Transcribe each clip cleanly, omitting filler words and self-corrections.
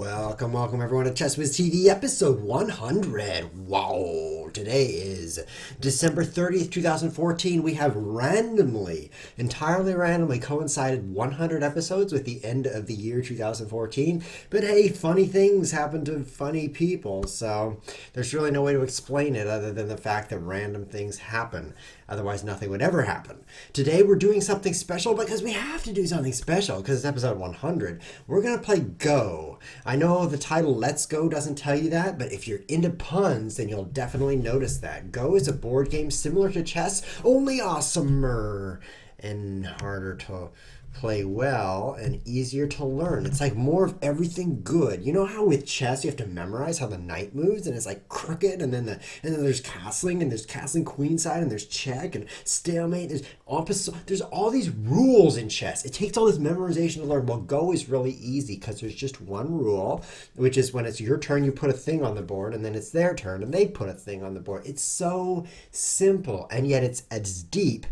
Welcome everyone to ChessWhiz TV episode 100. Wow, today is December 30th, 2014. We have entirely randomly coincided 100 episodes with the end of the year 2014. But hey, funny things happen to funny people, so there's really no way to explain it other than the fact that random things happen. Otherwise, nothing would ever happen. Today, we're doing something special because we have to do something special because it's episode 100. We're going to play Go. I know the title Let's Go doesn't tell you that, but if you're into puns, then you'll definitely notice that. Go is a board game similar to chess, only awesomer and harder to play well and easier to learn. It's like more of everything good. You know how with chess you have to memorize how the knight moves and it's like crooked, and then there's castling, and there's castling queenside, and there's check and stalemate. There's opposite. There's all these rules in chess. It takes all this memorization to learn. Well, Go is really easy because there's just one rule, which is when it's your turn, you put a thing on the board, and then it's their turn and they put a thing on the board. It's so simple, and yet it's as deep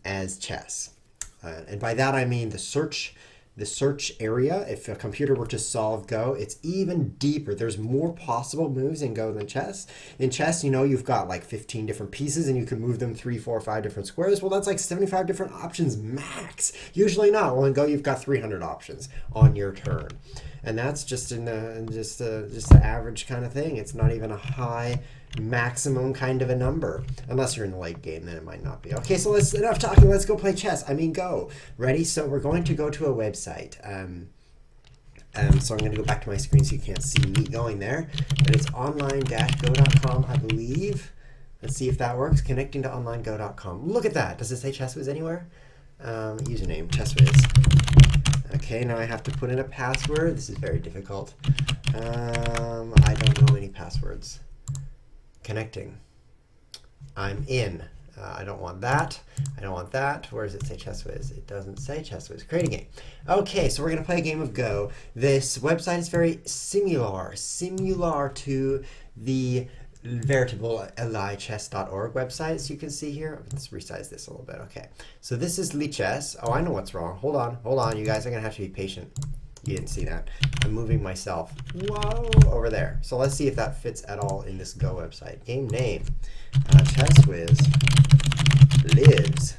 as chess. And by that I mean the search area. If a computer were to solve Go, it's even deeper. There's more possible moves in Go than chess. In chess, you know, you've got like 15 different pieces and you can move them 3, 4, 5 different squares. Well, that's like 75 different options max. Usually not. Well, in Go, you've got 300 options on your turn. And that's just just an average kind of thing. It's not even a high maximum kind of a number. Unless you're in the late game, then it might not be. Okay, so enough talking. Let's go play chess. I mean Go. Ready? So we're going to go to a website. So I'm going to go back to my screen so you can't see me going there. But it's online-go.com, I believe. Let's see if that works. Connecting to onlinego.com. Look at that. Does it say ChessWhiz anywhere? Username, ChessWhiz. Okay, now I have to put in a password. This is very difficult. I don't know any passwords. Connecting. I'm in. I don't want that. I don't want that. Where does it say ChessWhiz? It doesn't say ChessWhiz. Create a game. Okay, so we're going to play a game of Go. This website is very similar to the veritable lichess.org website, as you can see here. Let's resize this a little bit. Okay, so this is Lichess. Oh, I know what's wrong. Hold on. You guys are going to have to be patient. You didn't see that. I'm moving myself. Whoa, over there. So let's see if that fits at all in this Go website. Game name, ChessWhiz lives.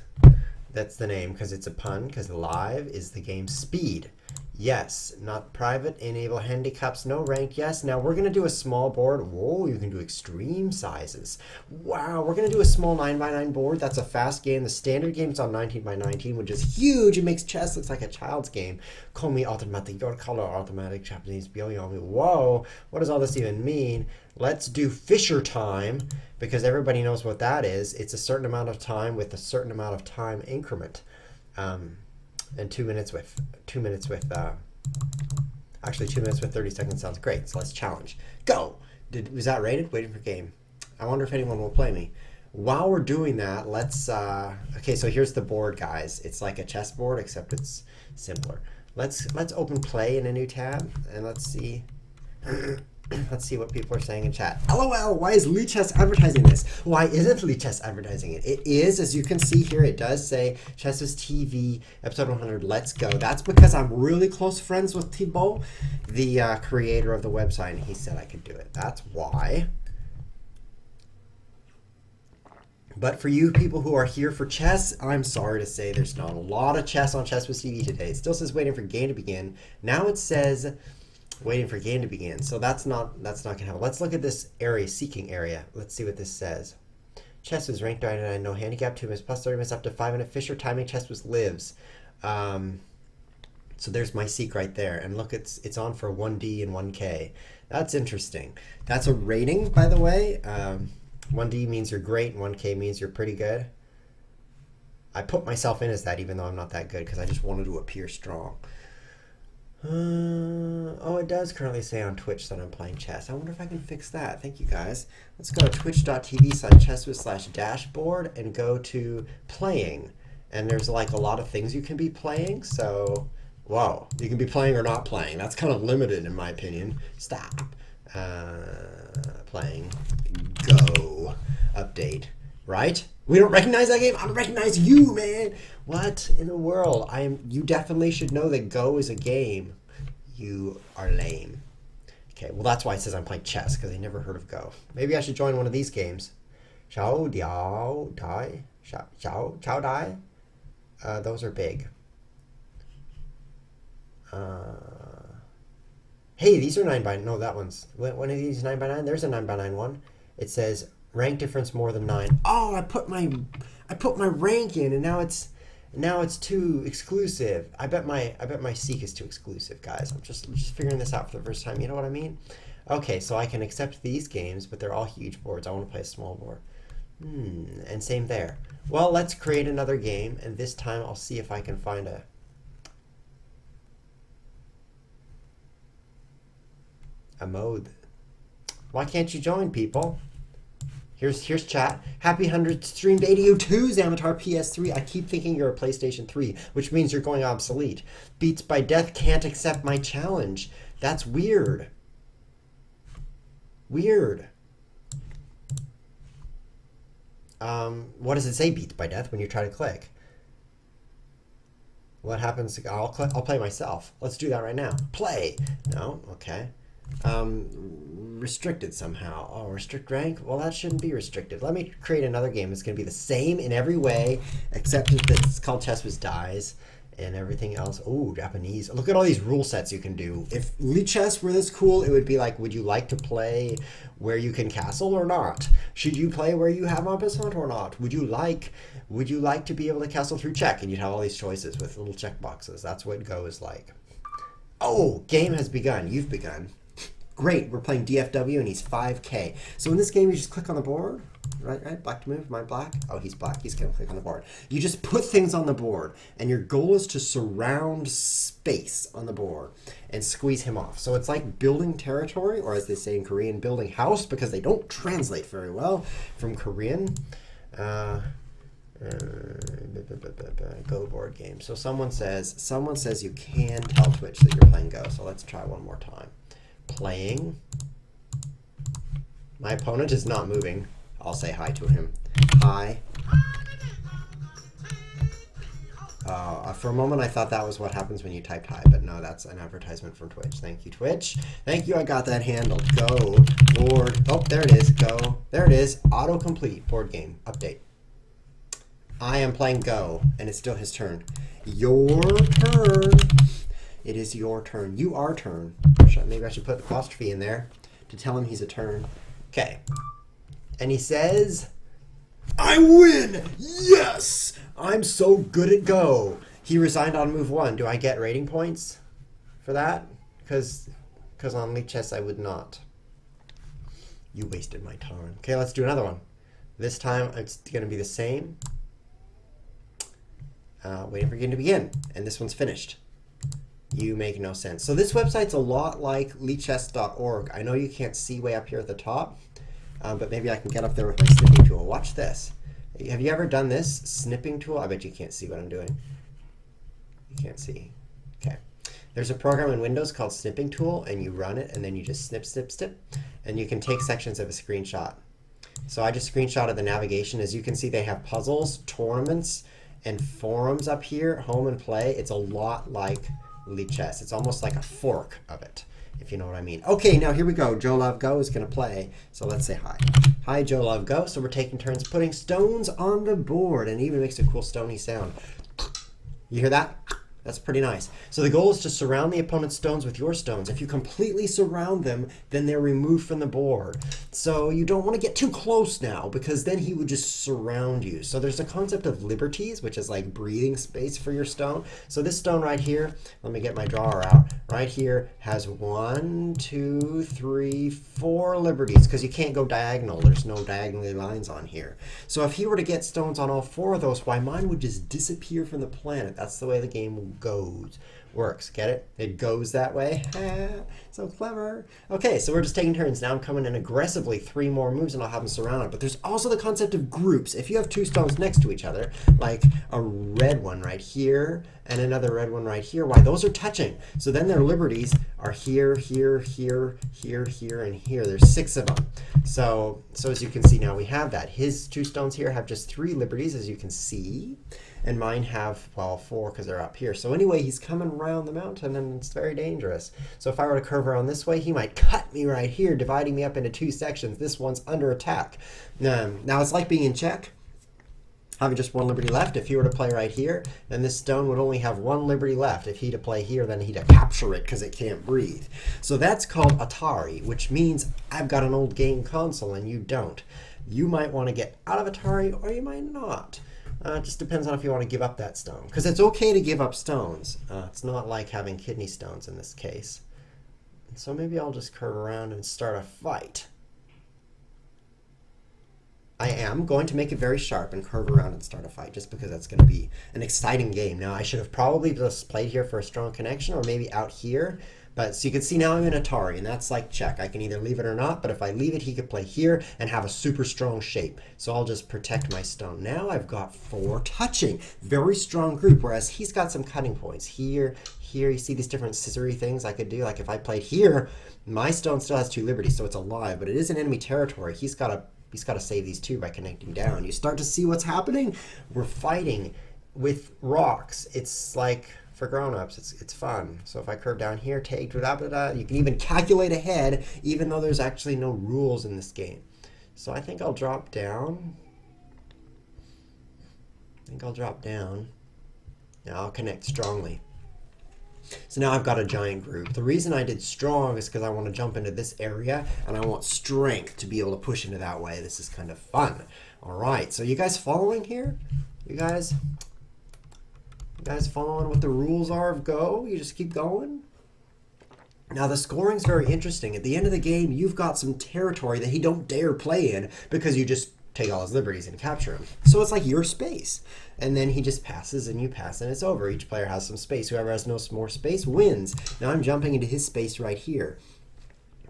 That's the name because it's a pun, because live is the game speed. Yes, not private, enable handicaps, no rank, yes. Now we're going to do a small board. Whoa, you can do extreme sizes. Wow, we're going to do a small 9x9 board. That's a fast game. The standard game is on 19x19, which is huge. It makes chess look like a child's game. Call me automatic, your color automatic, Japanese, byoyomi. Whoa, what does all this even mean? Let's do Fisher time, because everybody knows what that is. It's a certain amount of time with a certain amount of time increment. And 2 minutes with actually 2 minutes with 30 seconds sounds great. So let's challenge. Go. Was that rated? Waiting for game. I wonder if anyone will play me. While we're doing that, let's okay, so here's the board, guys. It's like a chessboard except it's simpler. Let's open play in a new tab and let's see let's see what people are saying in chat. LOL, why is Lichess advertising this? Why isn't Lichess advertising it? It is, as you can see here, it does say ChessWhiz TV, episode 100, let's go. That's because I'm really close friends with Thibault, the creator of the website, and he said I could do it. That's why. But for you people who are here for chess, I'm sorry to say there's not a lot of chess on ChessWhiz TV today. It still says waiting for game to begin. Now it says waiting for game to begin. So that's not gonna happen. Let's look at this area, seeking area. Let's see what this says. ChessWhiz ranked 99, no handicap, 2 minutes plus 30 minutes up to 5 minute Fisher timing. ChessWhiz lives. So there's my seek right there. And look, it's on for 1D and 1K. That's interesting. That's a rating, by the way. 1D means you're great, and 1K means you're pretty good. I put myself in as that, even though I'm not that good, because I just wanted to appear strong. Oh, it does currently say on Twitch that I'm playing chess. I wonder if I can fix that. Thank you, guys. Let's go to twitch.tv/chesswiz/dashboard and go to playing. And there's like a lot of things you can be playing. So, whoa, you can be playing or not playing. That's kind of limited in my opinion. Stop. Playing. Go. Update. Right? We don't recognize that game? I recognize you, man. What in the world? You definitely should know that Go is a game. You are lame. Okay, well that's why it says I'm playing chess, because I never heard of Go. Maybe I should join one of these games. Xiao Diao Dai. Xiao Dai. Those are big. Hey, these are 9x9. No, that one's. One of these 9x9. There's a 9x9 one. It says rank difference more than 9. Oh, I put my rank in, and now it's too exclusive. I bet my seek is too exclusive, guys. I'm just figuring this out for the first time. You know what I mean? Okay, so I can accept these games, but they're all huge boards. I want to play a small board. And same there. Well, let's create another game, and this time I'll see if I can find a mode. Why can't you join, people? Here's chat. Happy 100th stream day to you too, Zamatar PS3. I keep thinking you're a PlayStation 3, which means you're going obsolete. Beats by Death can't accept my challenge. That's weird. Weird. What does it say, Beats by Death, when you try to click? What happens? I'll play myself. Let's do that right now. Play. No? Okay. Restricted somehow. Oh, restrict rank? Well, that shouldn't be restricted. Let me create another game. It's going to be the same in every way, except that it's called ChessWhiz Dies and everything else. Oh, Japanese. Look at all these rule sets you can do. If Lichess were this cool, it would be like, would you like to play where you can castle or not? Should you play where you have en passant or not? Would you like to be able to castle through check? And you'd have all these choices with little check boxes. That's what Go is like. Oh, game has begun. You've begun. Great, we're playing DFW and he's 5K. So in this game, you just click on the board, right? Black to move, am I black? Oh, he's black, he's gonna click on the board. You just put things on the board, and your goal is to surround space on the board and squeeze him off. So it's like building territory, or as they say in Korean, building house, because they don't translate very well from Korean. Go board game. So someone says you can tell Twitch that you're playing Go, so let's try one more time. Playing. My opponent is not moving. I'll say hi to him. Hi. For a moment I thought that was what happens when you typed hi, but no, that's an advertisement from Twitch. Thank you, Twitch. Thank you, I got that handled. Go, board. Oh, there it is. Go. There it is. Autocomplete. Board game. Update. I am playing Go, and it's still his turn. Your turn. It is your turn. You are turn. Maybe I should put the apostrophe in there to tell him he's a turn. Okay. And he says, I win! Yes! I'm so good at Go. He resigned on move 1. Do I get rating points for that? Because on Lichess I would not. You wasted my time. Okay, let's do another one. This time it's going to be the same. Waiting for game to begin. And this one's finished. You make no sense. So this website's a lot like lichess.org. I know you can't see way up here at the top, but maybe I can get up there with my snipping tool. Watch this. Have you ever done this snipping tool? I bet you can't see what I'm doing. You can't see. Okay. There's a program in Windows called Snipping Tool, and you run it, and then you just snip, snip, snip, and you can take sections of a screenshot. So I just screenshotted the navigation. As you can see, they have puzzles, tournaments, and forums up here, home and play. It's a lot like Lichess. It's almost like a fork of it, if you know what I mean. Okay, now here we go. Joe Love Go is going to play. So let's say hi. Hi, Joe Love Go. So we're taking turns putting stones on the board, and it even makes a cool stony sound. You hear that? That's pretty nice. So the goal is to surround the opponent's stones with your stones. If you completely surround them, then they're removed from the board. So you don't want to get too close now, because then he would just surround you. So there's a concept of liberties, which is like breathing space for your stone. So this stone right here, let me get my drawer out, right here has 1, 2, 3, 4 liberties, because you can't go diagonal. There's no diagonally lines on here. So if he were to get stones on all 4 of those, why, mine would just disappear from the planet. That's the way the game works. Get it? It goes that way. So clever. Okay, so we're just taking turns. Now I'm coming in aggressively 3 more moves and I'll have them surrounded. But there's also the concept of groups. If you have 2 stones next to each other, like a red one right here and another red one right here, why, those are touching. So then their liberties are here, here, here, here, here, and here. There's 6 of them. So as you can see now, we have that. His 2 stones here have just 3 liberties, as you can see. and mine have, well, 4 because they're up here. So anyway, he's coming around the mountain, and it's very dangerous. So if I were to curve around this way, he might cut me right here, dividing me up into 2 sections. This one's under attack. Now it's like being in check, having just 1 liberty left. If he were to play right here, then this stone would only have 1 liberty left. If he to play here, then he'd capture it because it can't breathe. So that's called Atari, which means I've got an old game console and you don't. You might want to get out of Atari, or you might not. It just depends on if you want to give up that stone. Because it's okay to give up stones. It's not like having kidney stones in this case. So maybe I'll just curve around and start a fight. I am going to make it very sharp and curve around and start a fight, just because that's going to be an exciting game. Now, I should have probably just played here for a strong connection, or maybe out here. But so you can see now I'm in Atari, and that's like check. I can either leave it or not, but if I leave it, he could play here and have a super strong shape. So I'll just protect my stone. Now I've got 4 touching. Very strong group, whereas he's got some cutting points. Here, you see these different scissory things I could do. Like if I played here, my stone still has 2 liberties, so it's alive, but it is an enemy territory. He's got to save these 2 by connecting down. You start to see what's happening. We're fighting with rocks. It's like, for grown-ups, it's fun. So if I curve down here, take, blah, blah, blah, you can even calculate ahead, even though there's actually no rules in this game. So I think I'll drop down. Now I'll connect strongly. So now I've got a giant group. The reason I did strong is because I want to jump into this area, and I want strength to be able to push into that way. This is kind of fun. All right, so you guys following here? You guys following what the rules are of Go? You just keep going? Now the scoring's very interesting. At the end of the game, you've got some territory that he don't dare play in because you just take all his liberties and capture him. So it's like your space. And then he just passes and you pass and it's over. Each player has some space. Whoever has no more space wins. Now I'm jumping into his space right here.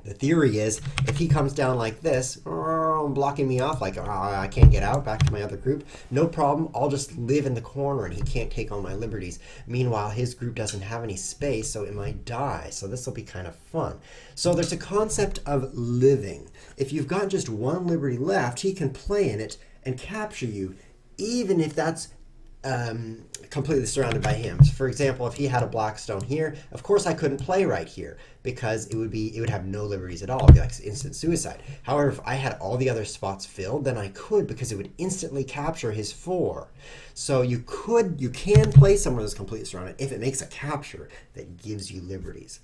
The theory is, if he comes down like this, blocking me off, like I can't get out, back to my other group, no problem, I'll just live in the corner and he can't take all my liberties. Meanwhile, his group doesn't have any space, so it might die. So this will be kind of fun. So there's a concept of living. If you've got just 1 liberty left, he can play in it and capture you, even if that's completely surrounded by him. So for example, if he had a black stone here, of course I couldn't play right here because it would have no liberties at all. It'd be like instant suicide. However, if I had all the other spots filled, then I could, because it would instantly capture his 4. So you can play somewhere that's completely surrounded if it makes a capture that gives you liberties.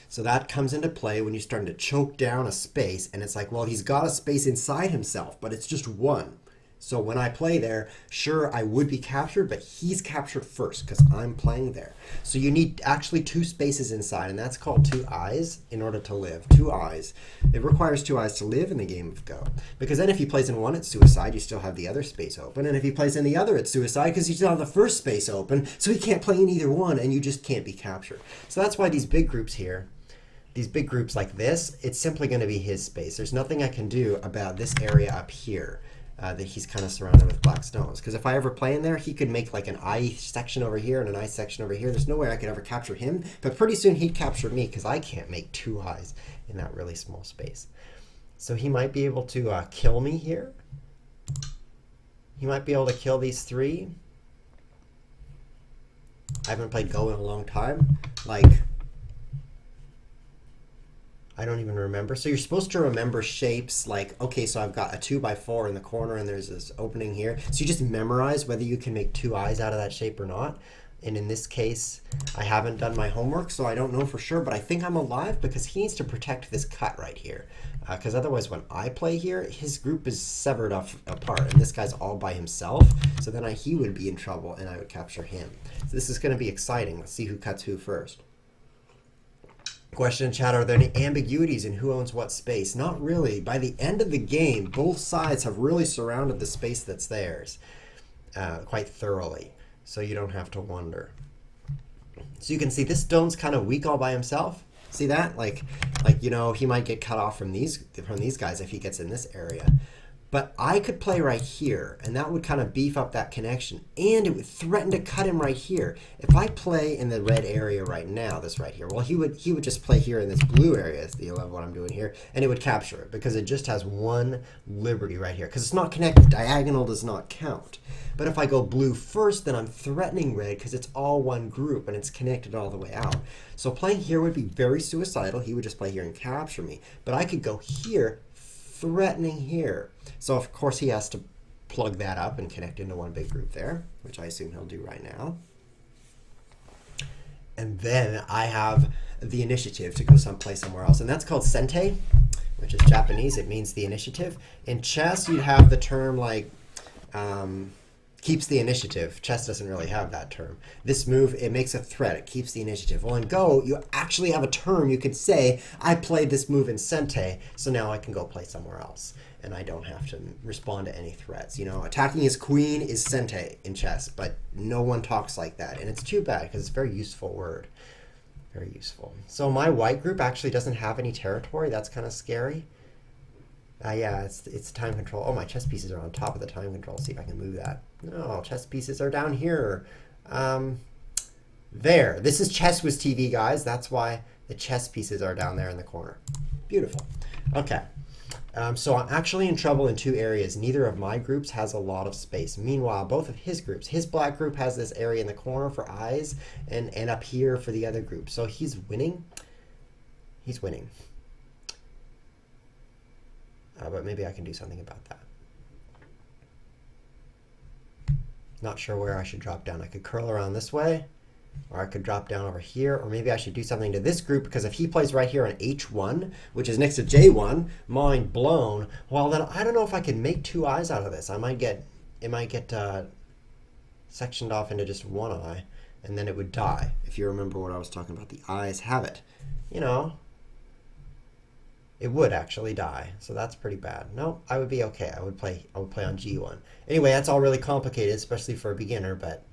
So that comes into play when you're starting to choke down a space, and it's like, well, he's got a space inside himself, but it's just 1. So when I play there, sure, I would be captured, but he's captured first because I'm playing there. So you need actually 2 spaces inside, and that's called 2 eyes in order to live. 2 eyes. It requires 2 eyes to live in the game of Go. Because then if he plays in one, it's suicide. You still have the other space open. And if he plays in the other, it's suicide because you still have the first space open. So he can't play in either one, and you just can't be captured. So that's why these big groups here, these big groups like this, it's simply going to be his space. There's nothing I can do about this area up here. That he's kind of surrounded with black stones. Because if I ever play in there, he could make like an eye section over here and an eye section over here. There's no way I could ever capture him. But pretty soon he'd capture me because I can't make 2 eyes in that really small space. So he might be able to kill me here. He might be able to kill these 3. I haven't played Go in a long time. Like, I don't even remember. So you're supposed to remember shapes like, okay, so I've got a 2x4 in the corner and there's this opening here. So you just memorize whether you can make 2 eyes out of that shape or not. And in this case, I haven't done my homework, so I don't know for sure, but I think I'm alive because he needs to protect this cut right here. Because otherwise, when I play here, his group is severed apart, and this guy's all by himself. So then he would be in trouble, and I would capture him. So this is going to be exciting. Let's see who cuts who first. Question in chat, are there any ambiguities in who owns what space? Not really. By the end of the game, both sides have really surrounded the space that's theirs quite thoroughly, so you don't have to wonder. So you can see this stone's kind of weak all by himself. See that? Like you know, he might get cut off from these guys if he gets in this area. But I could play right here, and that would kind of beef up that connection, and it would threaten to cut him right here. If I play in the red area right now, this right here, well, he would just play here in this blue area, is the what I'm doing here, and it would capture it because it just has one liberty right here, because it's not connected. Diagonal does not count. But if I go blue first, then I'm threatening red because it's all one group and it's connected all the way out. So playing here would be very suicidal. He would just play here and capture me. But I could go here, threatening here. So of course he has to plug that up and connect into one big group there, which I assume he'll do right now. And then I have the initiative to go somewhere else. And that's called sente, which is Japanese. It means the initiative. In chess, you have the term like keeps the initiative. Chess doesn't really have that term. This move, it makes a threat. It keeps the initiative. Well, in Go, you actually have a term. You could say, I played this move in sente, so now I can go play somewhere else. And I don't have to respond to any threats. You know, attacking his queen is sente in chess, but no one talks like that. And it's too bad because it's a very useful word. Very useful. So my white group actually doesn't have any territory. That's kind of scary. Yeah, it's time control. Oh, my chess pieces are on top of the time control. See if I can move that. No, chess pieces are down here. There. This is ChessWhiz TV, guys. That's why the chess pieces are down there in the corner. Beautiful. Okay. So I'm actually in trouble in two areas. Neither of my groups has a lot of space. Meanwhile, both of his groups, his black group has this area in the corner for eyes and up here for the other group. So he's winning. He's winning. But maybe I can do something about that. Not sure where I should drop down. I could curl around this way, or I could drop down over here, or maybe I should do something to this group, because if he plays right here on H1, which is next to J1, mind blown, well then I don't know if I can make two eyes out of this. It might get sectioned off into just one eye, and then it would die. If you remember what I was talking about, the eyes have it. You know, it would actually die, so that's pretty bad. No, I would be okay. I would play on G1. Anyway, that's all really complicated, especially for a beginner, but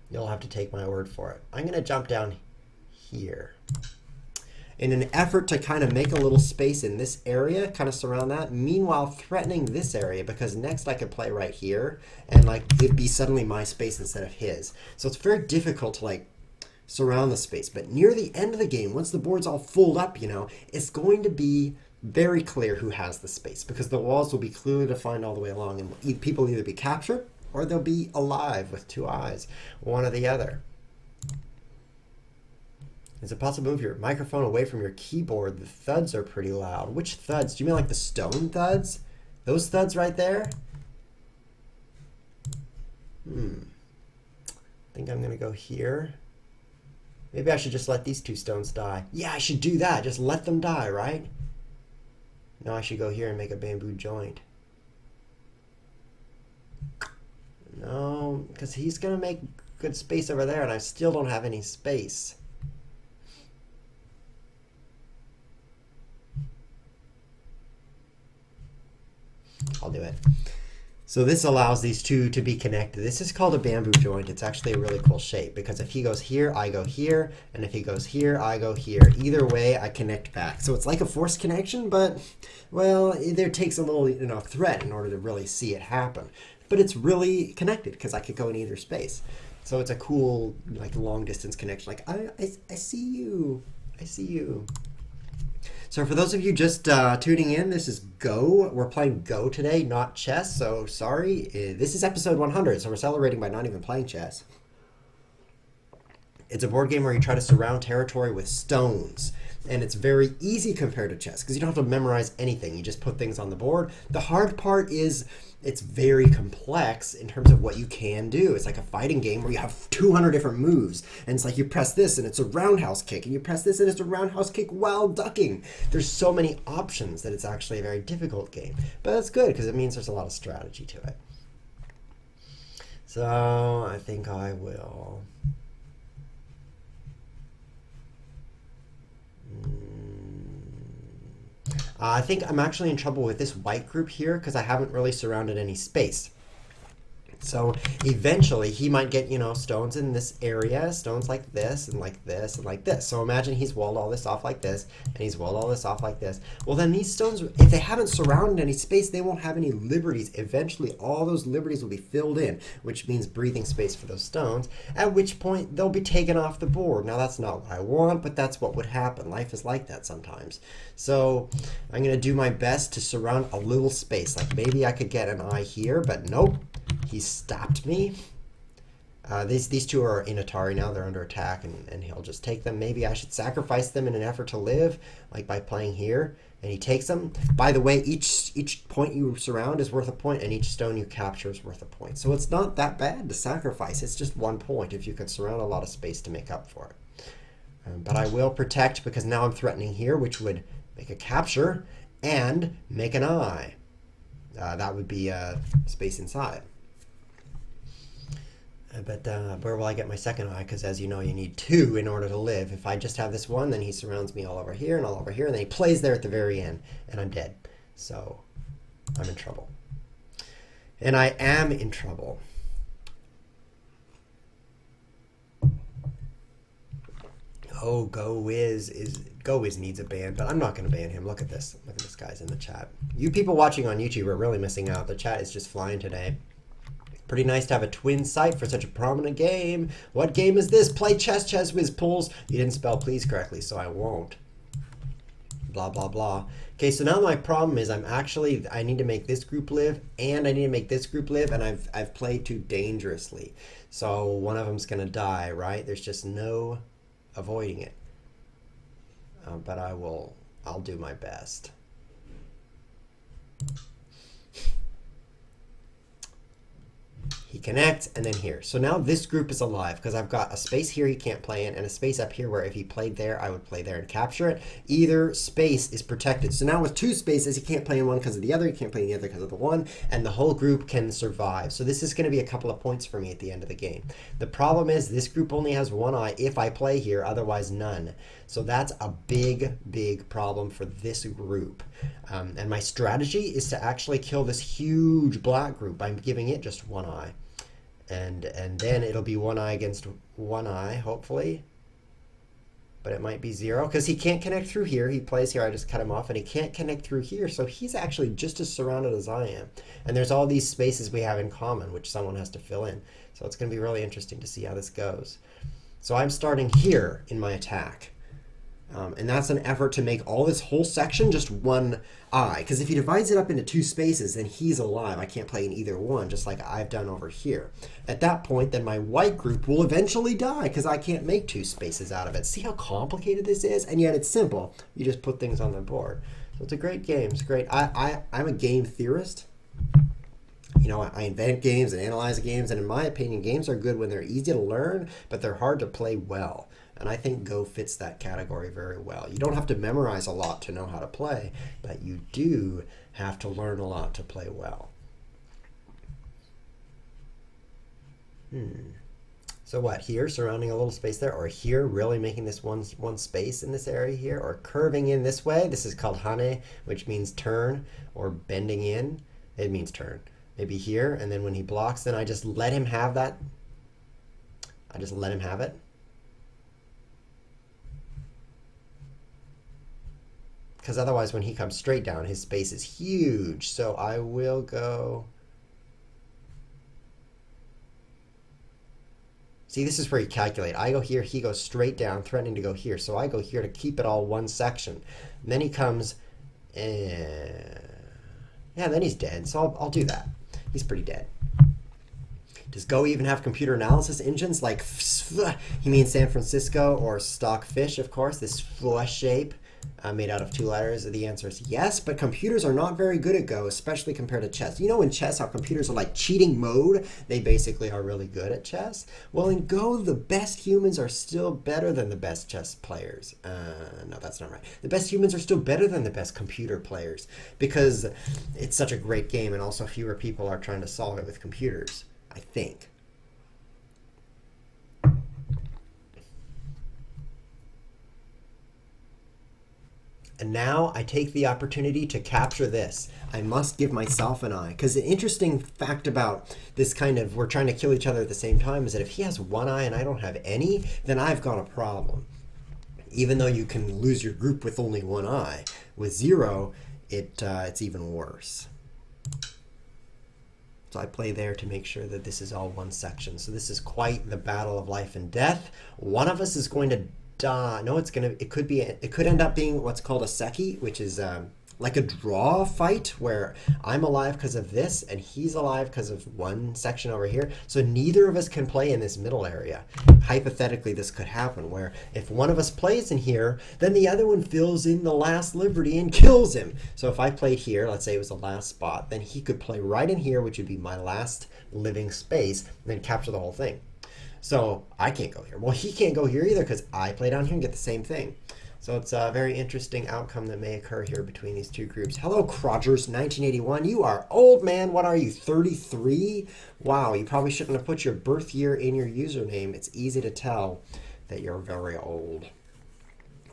you'll have to take my word for it. I'm going to jump down here. In an effort to kind of make a little space in this area, kind of surround that, meanwhile threatening this area, because next I could play right here, and like it'd be suddenly my space instead of his. So it's very difficult to like surround the space. But near the end of the game, once the board's all full up, you know, it's going to be very clear who has the space, because the walls will be clearly defined all the way along, and people will either be captured or they'll be alive with two eyes, one or the other. Is it possible to move your microphone away from your keyboard? The thuds are pretty loud. Which thuds? Do you mean like the stone thuds? Those thuds right there? I think I'm going to go here. Maybe I should just let these two stones die. Yeah, I should do that. Just let them die, right? No, I should go here and make a bamboo joint. No, because he's going to make good space over there, and I still don't have any space. I'll do it. So this allows these two to be connected. This is called a bamboo joint. It's actually a really cool shape, because if he goes here, I go here, and if he goes here, I go here. Either way, I connect back. So it's like a forced connection, but, well, there takes a little, you know, threat in order to really see it happen. But it's really connected, because I could go in either space. So it's a cool, like, long distance connection. Like, I see you. I see you. So for those of you just tuning in, this is Go. We're playing Go today, not chess, so sorry. This is episode 100, so we're celebrating by not even playing chess. It's a board game where you try to surround territory with stones. And it's very easy compared to chess, because you don't have to memorize anything. You just put things on the board. The hard part is it's very complex in terms of what you can do. It's like a fighting game where you have 200 different moves. And it's like you press this and it's a roundhouse kick. And you press this and it's a roundhouse kick while ducking. There's so many options that it's actually a very difficult game. But that's good, because it means there's a lot of strategy to it. So I think I will... I think I'm actually in trouble with this white group here, because I haven't really surrounded any space. So eventually he might get, you know, stones in this area, stones like this and like this and like this. So imagine he's walled all this off like this, and he's walled all this off like this. Well, then these stones, if they haven't surrounded any space, they won't have any liberties. Eventually all those liberties will be filled in, which means breathing space for those stones, at which point they'll be taken off the board. Now that's not what I want, but that's what would happen. Life is like that sometimes. So I'm going to do my best to surround a little space. Like maybe I could get an eye here, but nope. He stopped me. These two are in Atari now. They're under attack, and he'll just take them. Maybe I should sacrifice them in an effort to live, like by playing here. And he takes them. By the way, each point you surround is worth a point, and each stone you capture is worth a point. So it's not that bad to sacrifice. It's just 1 point if you can surround a lot of space to make up for it. But I will protect because now I'm threatening here, which would make a capture and make an eye. That would be space inside. But where will I get my second eye? Because as you know, you need 2 in order to live. If I just have this one, then he surrounds me all over here and all over here, and then he plays there at the very end, and I'm dead. So I'm in trouble. And I am in trouble. Oh, GoWhiz needs a ban, but I'm not going to ban him. Look at this. Look at this guy's in the chat. You people watching on YouTube are really missing out. The chat is just flying today. Pretty nice to have a twin site for such a prominent game. What game is this? Play chess, ChessWhiz pulls. You didn't spell please correctly, so I won't. Blah, blah, blah. Okay, so now my problem is I need to make this group live, and I need to make this group live, and I've played too dangerously. So one of them's going to die, right? There's just no avoiding it. But I'll do my best. He connects, and then here. So now this group is alive because I've got a space here he can't play in and a space up here where if he played there, I would play there and capture it. Either space is protected. So now with 2 spaces, he can't play in one because of the other, he can't play in the other because of the one, and the whole group can survive. So this is going to be a couple of points for me at the end of the game. The problem is this group only has 1 eye if I play here, otherwise none. So that's a big, big problem for this group. And my strategy is to actually kill this huge black group by giving it just 1 eye. And then it'll be 1 eye against 1 eye, hopefully. But it might be 0 because he can't connect through here. He plays here. I just cut him off, and he can't connect through here. So he's actually just as surrounded as I am. And there's all these spaces we have in common, which someone has to fill in. So it's going to be really interesting to see how this goes. So I'm starting here in my attack. And that's an effort to make all this whole section just 1 eye. Because if he divides it up into 2 spaces, then he's alive. I can't play in either one, just like I've done over here. At that point, then my white group will eventually die because I can't make 2 spaces out of it. See how complicated this is? And yet it's simple. You just put things on the board. So it's a great game. It's great. I'm a game theorist. You know, I invent games and analyze games. And in my opinion, games are good when they're easy to learn, but they're hard to play well. And I think Go fits that category very well. You don't have to memorize a lot to know how to play, but you do have to learn a lot to play well. So what, here, surrounding a little space there, or here, really making this one space in this area here, or curving in this way? This is called hane, which means turn, or bending in. It means turn. Maybe here, and then when he blocks, then I just let him have that. I just let him have it. Because otherwise when he comes straight down, his space is huge. So I will go. See, this is where you calculate. I go here, he goes straight down, threatening to go here. So I go here to keep it all 1 section. And then he comes, yeah, then he's dead. So I'll do that. He's pretty dead. Does Go even have computer analysis engines like he means San Francisco or Stockfish, of course, this shape. Made out of 2 letters? The answer is yes, but computers are not very good at Go, especially compared to chess. You know in chess how computers are like cheating mode? They basically are really good at chess. Well, in Go, the best humans are still better than the best chess players. No, that's not right. The best humans are still better than the best computer players because it's such a great game, and also fewer people are trying to solve it with computers, I think. And now I take the opportunity to capture this. I must give myself an eye. Because the interesting fact about this kind of, we're trying to kill each other at the same time, is that if he has one eye and I don't have any, then I've got a problem. Even though you can lose your group with only one eye, with 0, it's even worse. So I play there to make sure that this is all one section. So this is quite the battle of life and death. One of us is going to die. No, it could end up being what's called a seki, which is like a draw fight where I'm alive because of this and he's alive because of one section over here. So neither of us can play in this middle area. Hypothetically, this could happen where if one of us plays in here, then the other one fills in the last liberty and kills him. So if I played here, let's say it was the last spot, then he could play right in here, which would be my last living space, and then capture the whole thing. So I can't go here. Well, he can't go here either because I play down here and get the same thing. So it's a very interesting outcome that may occur here between these two groups. Hello, Crogers, 1981. You are old, man. What are you, 33? Wow, you probably shouldn't have put your birth year in your username. It's easy to tell that you're very old.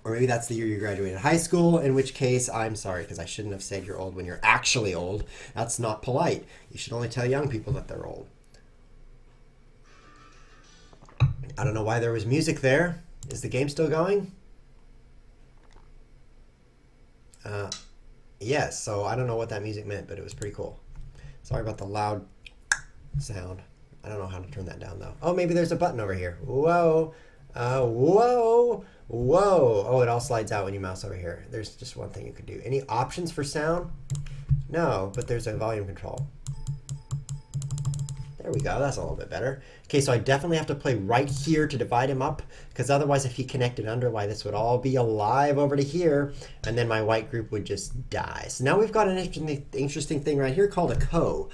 Or maybe that's the year you graduated high school, in which case, I'm sorry, because I shouldn't have said you're old when you're actually old. That's not polite. You should only tell young people that they're old. I don't know why there was music there. Is the game still going? Yes, so I don't know what that music meant, but it was pretty cool. Sorry about the loud sound. I don't know how to turn that down, though. Oh, maybe there's a button over here. Whoa. Whoa. Whoa. Oh, it all slides out when you mouse over here. There's just one thing you could do. Any options for sound? No, but there's a volume control. There we go. That's a little bit better. Okay, so I definitely have to play right here to divide him up, because otherwise if he connected under, why, this would all be alive over to here, and then my white group would just die. So now we've got an interesting thing right here called a ko.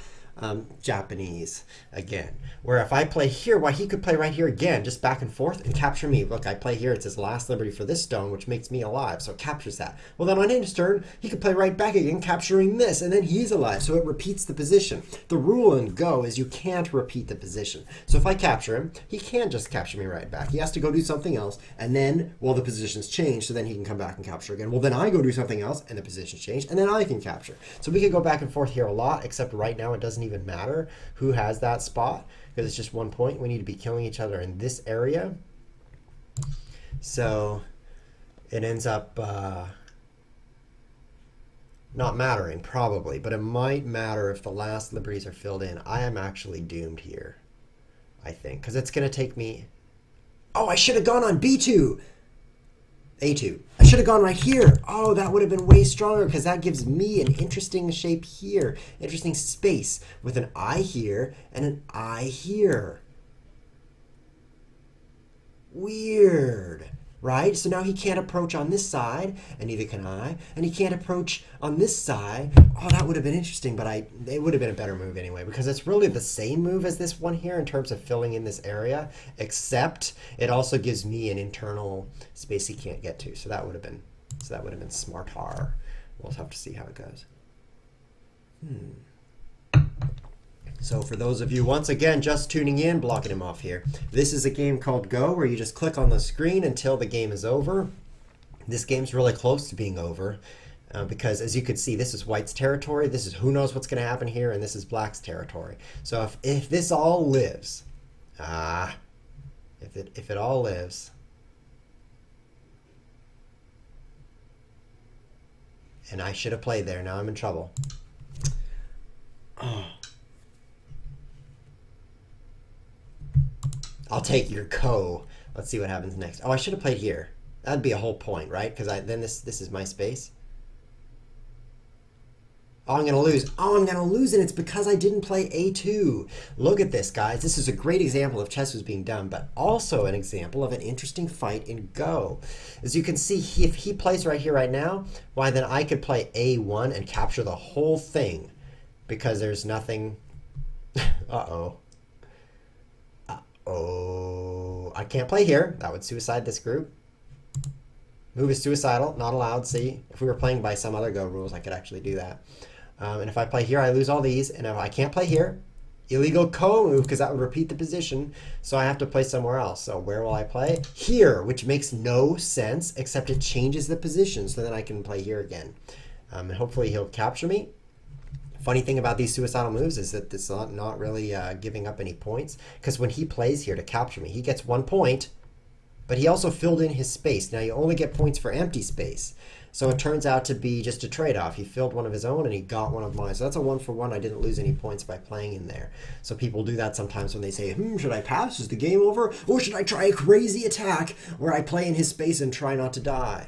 Japanese again, where if I play here, why, he could play right here again, just back and forth and capture me. Look, I play here, it's his last liberty for this stone, which makes me alive, so it captures that. Well, then on his turn, he could play right back again, capturing this, and then he's alive, so it repeats the position. The rule in Go is you can't repeat the position. So if I capture him, he can't just capture me right back. He has to go do something else, and then, well, the position's changed, so then he can come back and capture again. Well, then I go do something else, and the position's changed, and then I can capture. So we could go back and forth here a lot, except right now it doesn't even matter who has that spot, because it's just one point. We need to be killing each other in this area. So it ends up not mattering, probably, but it might matter if the last liberties are filled in. I am actually doomed here, I think, because it's going to take me... Oh, I should have gone on B2. A2. I should have gone right here. Oh, that would have been way stronger, because that gives me an interesting shape here, interesting space with an I here and an I here. Weird, right? So now he can't approach on this side, and neither can I, and he can't approach on this side. Oh, that would have been interesting, but it would have been a better move anyway, because it's really the same move as this one here in terms of filling in this area, except it also gives me an internal space he can't get to. So that would have been smarter. We'll have to see how it goes. So for those of you, once again, just tuning in, blocking him off here. This is a game called Go, where you just click on the screen until the game is over. This game's really close to being over, because as you can see, this is white's territory, this is who knows what's going to happen here, and this is black's territory. So if this all lives, if it all lives, and I should have played there, now I'm in trouble. Oh. I'll take your ko. Let's see what happens next. Oh, I should have played here. That'd be a whole point, right? Because then this is my space. Oh, I'm going to lose. Oh, I'm going to lose, and it's because I didn't play A2. Look at this, guys. This is a great example of ChessWhiz being done, but also an example of an interesting fight in Go. As you can see, if he plays right here right now, why, then I could play A1 and capture the whole thing, because there's nothing... Uh-oh. Oh, I can't play here. That would suicide this group. Move is suicidal, not allowed. See, if we were playing by some other Go rules, I could actually do that. And if I play here, I lose all these. And if I can't play here, illegal co-move because that would repeat the position. So I have to play somewhere else. So where will I play? Here, which makes no sense except it changes the position. So then I can play here again. And hopefully he'll capture me. Funny thing about these suicidal moves is that it's not really giving up any points. Because when he plays here to capture me, he gets 1 point. But he also filled in his space. Now you only get points for empty space. So it turns out to be just a trade-off. He filled one of his own and he got one of mine. So that's a 1-for-1. I didn't lose any points by playing in there. So people do that sometimes when they say, should I pass? Is the game over? Or should I try a crazy attack where I play in his space and try not to die?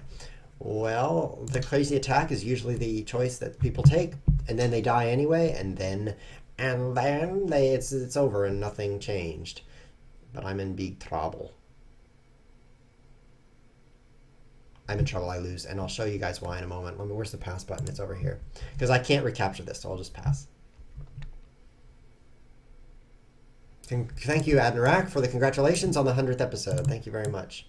Well, the crazy attack is usually the choice that people take. And then they die anyway. And then it's over and nothing changed. But I'm in big trouble. I'm in trouble, I lose, and I'll show you guys why in a moment. Where's the pass button? It's over here. Because I can't recapture this, so I'll just pass. Thank you, Admirak, for the congratulations on the 100th episode. Thank you very much.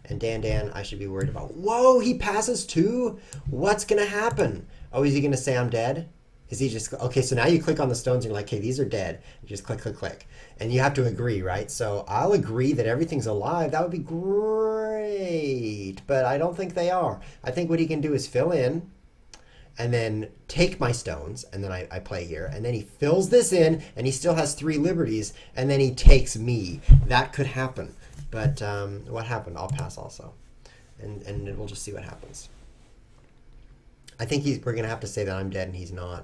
And Dan, I should be worried about. Whoa, he passes too? What's going to happen? Oh, is he going to say I'm dead? Is he just... Okay, so now you click on the stones and you're like, okay, these are dead. You just click, click, click. And you have to agree, right? So I'll agree that everything's alive. That would be great. But I don't think they are. I think what he can do is fill in and then take my stones. And then I play here. And then he fills this in and he still has 3 liberties. And then he takes me. That could happen. But what happened? I'll pass also. And we'll just see what happens. I think we're going to have to say that I'm dead and he's not.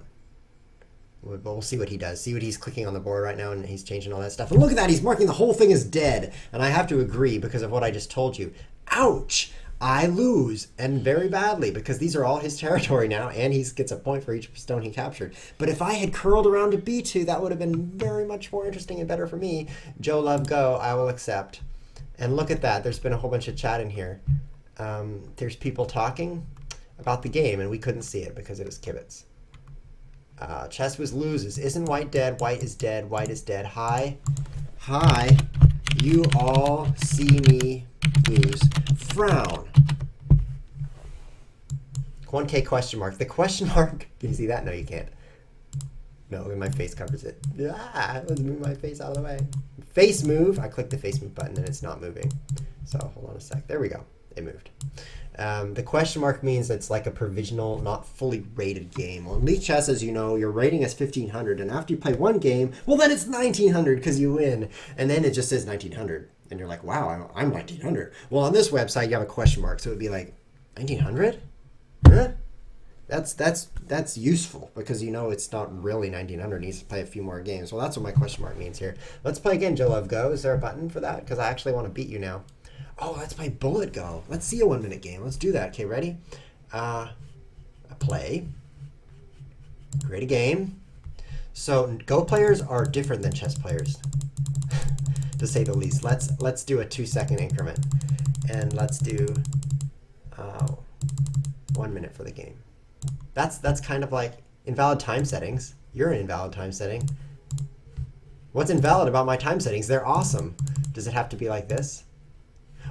But we'll see what he does. See what he's clicking on the board right now, and he's changing all that stuff. And look at that, he's marking the whole thing as dead. And I have to agree because of what I just told you. Ouch! I lose, and very badly, because these are all his territory now, and he gets a point for each stone he captured. But if I had curled around to B2, that would have been very much more interesting and better for me. Joe Love, go. I will accept. And look at that. There's been a whole bunch of chat in here. There's people talking about the game, and we couldn't see it because it was kibitz. ChessWhiz loses. Isn't white dead? White is dead. White is dead. Hi. Hi. You all see me lose. Frown. 1K question mark. The question mark. Can you see that? No, you can't. No, my face covers it. Let's move my face out of the way. Face move. I click the face move button and it's not moving. So hold on a sec. There we go. It moved. The question mark means it's like a provisional, not fully rated game. Well, in League Chess, as you know, your rating is 1500, and after you play one game, well, then it's 1900 because you win, and then it just says 1900, and you're like, wow, I'm 1900. Well, on this website, you have a question mark, so it would be like 1900? Huh? That's useful because you know it's not really 1900. It needs to play a few more games. Well, that's what my question mark means here. Let's play again, Joe Love Go. Is there a button for that? Because I actually want to beat you now. Oh, let's play Bullet Go. Let's see a 1-minute game. Let's do that. Okay, ready? Play. Create a game. So Go players are different than chess players, to say the least. Let's do a 2-second increment, and let's do 1 minute for the game. That's kind of like invalid time settings. You're an invalid time setting. What's invalid about my time settings? They're awesome. Does it have to be like this?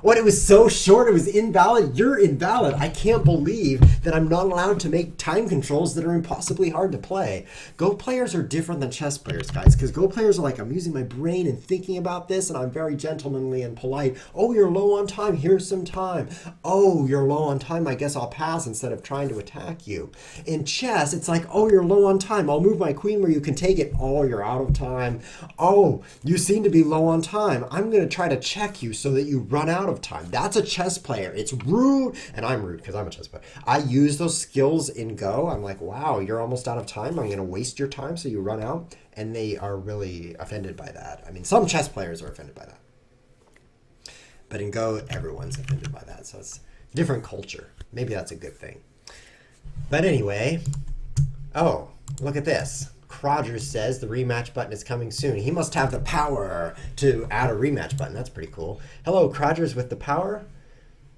What? It was so short, it was invalid? You're invalid. I can't believe that I'm not allowed to make time controls that are impossibly hard to play. Go players are different than chess players, guys, because Go players are like, I'm using my brain and thinking about this, and I'm very gentlemanly and polite. Oh, you're low on time. Here's some time. Oh, you're low on time. I guess I'll pass instead of trying to attack you. In chess, it's like, oh, you're low on time. I'll move my queen where you can take it. Oh, you're out of time. Oh, you seem to be low on time. I'm going to try to check you so that you run out of time. That's a chess player. It's rude, and I'm rude because I'm a chess player. I use those skills in Go. I'm like, wow, you're almost out of time. I'm going to waste your time so you run out, and they are really offended by that. I mean, some chess players are offended by that, but in Go, everyone's offended by that, so it's a different culture. Maybe that's a good thing. But anyway, oh, look at this. Rogers says the rematch button is coming soon. He must have the power to add a rematch button. That's pretty cool. Hello, Rogers with the power.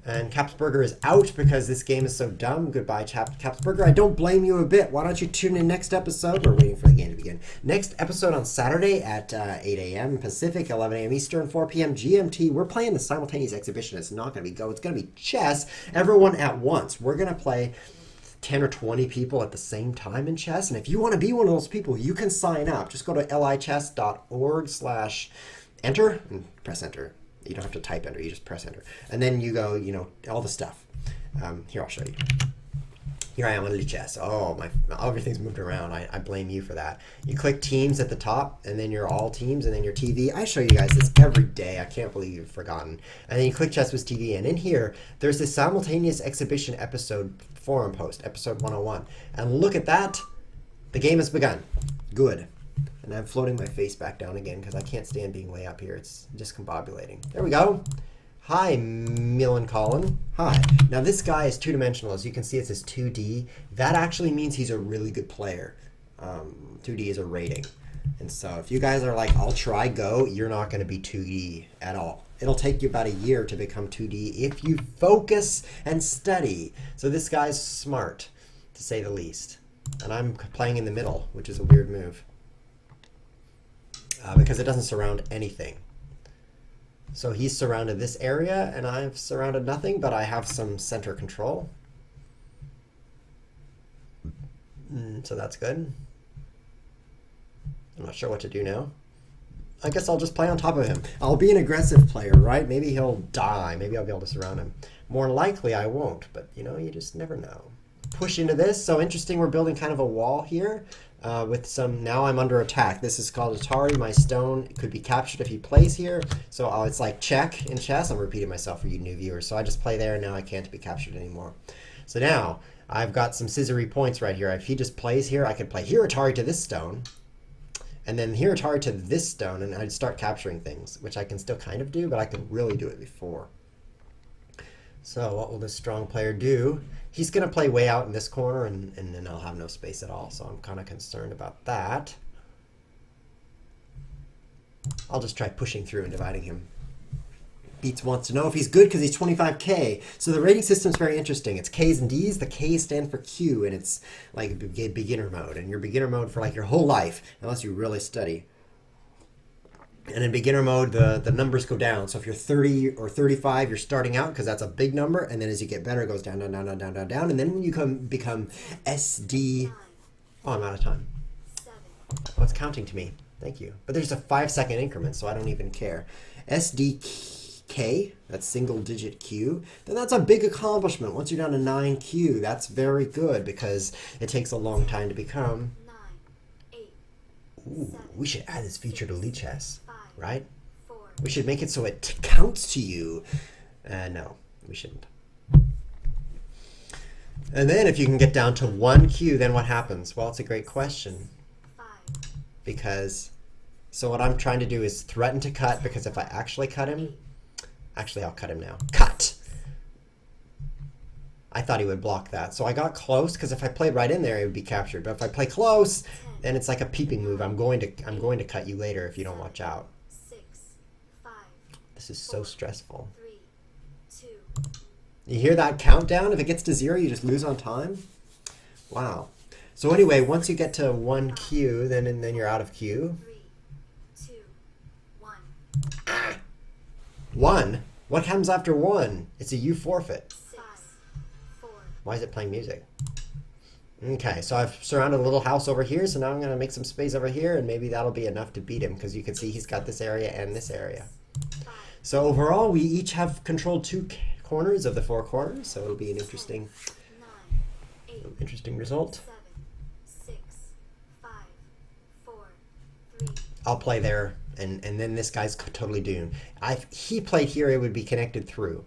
And Capsburger is out because this game is so dumb. Goodbye, Capsburger. I don't blame you a bit. Why don't you tune in next episode? We're waiting for the game to begin. Next episode on Saturday at 8 a.m. Pacific, 11 a.m. Eastern, 4 p.m. GMT. We're playing the simultaneous exhibition. It's not going to be Go. It's going to be chess. Everyone at once. We're going to play 10 or 20 people at the same time in chess. And if you want to be one of those people, you can sign up. Just go to lichess.org/enter and press enter. You don't have to type enter, you just press enter. And then you go, you know, all the stuff. Here, I'll show you. Here I am on Lichess. Oh, everything's moved around. I blame you for that. You click teams at the top, and then your all teams, and then your TV. I show you guys this every day. I can't believe you've forgotten. And then you click ChessWhiz TV, and in here, there's this simultaneous exhibition episode forum post, episode 101. And look at that. The game has begun. Good. And I'm floating my face back down again because I can't stand being way up here. It's discombobulating. There we go. Hi, Milan Colin. Hi. Now this guy is two-dimensional. As you can see, it says 2D. That actually means he's a really good player. 2D is a rating. And so if you guys are like, I'll try Go, you're not going to be 2D at all. It'll take you about a year to become 2D if you focus and study. So this guy's smart, to say the least. And I'm playing in the middle, which is a weird move. Because it doesn't surround anything. So he's surrounded this area, and I've surrounded nothing, but I have some center control. So that's good. I'm not sure what to do now. I guess I'll just play on top of him. I'll be an aggressive player, right? Maybe he'll die. Maybe I'll be able to surround him. More likely I won't, but you know, you just never know. Push into this. So interesting, we're building kind of a wall here. With some, now I'm under attack. This is called Atari. My stone could be captured if he plays here. So it's like check in chess. I'm repeating myself for you new viewers. So I just play there, and now I can't be captured anymore. So now I've got some scissory points right here. If he just plays here, I could play here Atari to this stone, and then here Atari to this stone, and I'd start capturing things, which I can still kind of do, but I could really do it before. So what will this strong player do? He's going to play way out in this corner, and then I'll have no space at all. So I'm kind of concerned about that. I'll just try pushing through and dividing him. Beats wants to know if he's good because he's 25K. So the rating system is very interesting. It's Ks and Ds. The K stand for Q, and it's like beginner mode. And you're beginner mode for like your whole life, unless you really study. And in beginner mode, the numbers go down. So if you're 30 or 35, you're starting out because that's a big number. And then as you get better, it goes down, down, down, down, down, down, down. And then when you become SD, oh, I'm out of time. Oh, it's counting to me. Thank you. But there's a 5-second increment, so I don't even care. SDK, that's single digit Q, then that's a big accomplishment. Once you're down to 9Q, that's very good because it takes a long time to become. Ooh, we should add this feature to Lichess, right? We should make it so it counts to you. No, we shouldn't. And then if you can get down to 1Q, then what happens? Well, it's a great question. Because, so what I'm trying to do is threaten to cut, because if I actually cut him, actually I'll cut him now. Cut! I thought he would block that. So I got close, because if I played right in there, it would be captured. But if I play close, then it's like a peeping move. I'm going to cut you later if you don't watch out. This is so stressful. You hear that countdown? If it gets to 0, you just lose on time? Wow. So anyway, once you get to 1Q, then you're out of Q. 1? What comes after 1? It's a U forfeit. Why is it playing music? Okay, so I've surrounded a little house over here, so now I'm going to make some space over here, and maybe that'll be enough to beat him, because you can see he's got this area and this area. So overall, we each have controlled 2 corners of the 4 corners, so it'll be an interesting result. I'll play there, and then this guy's totally doomed. If he played here, it would be connected through.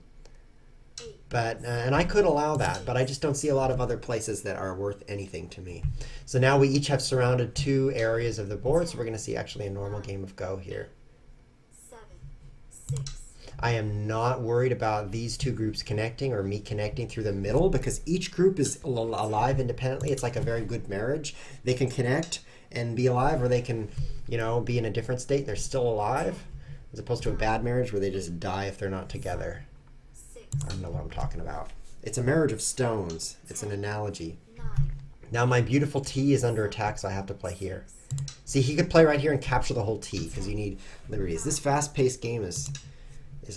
But and I could allow that, but I just don't see a lot of other places that are worth anything to me. So now we each have surrounded 2 areas of the board, so we're going to see actually a normal game of Go here. I am not worried about these 2 groups connecting or me connecting through the middle, because each group is alive independently. It's like a very good marriage. They can connect and be alive, or they can, you know, be in a different state and they're still alive, as opposed to a bad marriage where they just die if they're not together. I don't know what I'm talking about. It's a marriage of stones. It's an analogy. Now my beautiful T is under attack, so I have to play here. See, he could play right here and capture the whole T, because you need liberties. This fast-paced game is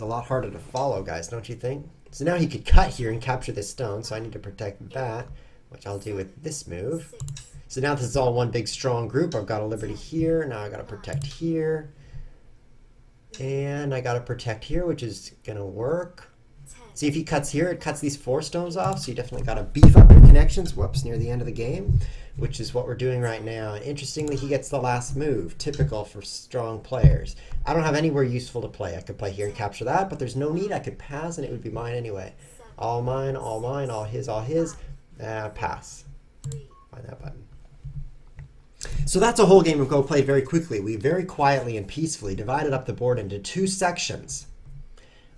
a lot harder to follow, guys, don't you think? So now he could cut here and capture this stone, so I need to protect that. which I'll do with this move. So now this is all one big strong group. I've got a liberty here. Now I got to protect here. And I got to protect here, which is going to work. See, if he cuts here, it cuts these 4 stones off. So you definitely got to beef up your connections. Whoops, near the end of the game, which is what we're doing right now. And interestingly, he gets the last move, typical for strong players. I don't have anywhere useful to play. I could play here and capture that, but there's no need. I could pass, and it would be mine anyway. All mine, all his, all his. Pass. Find that button. So that's a whole game of Go played very quickly. We very quietly and peacefully divided up the board into 2 sections.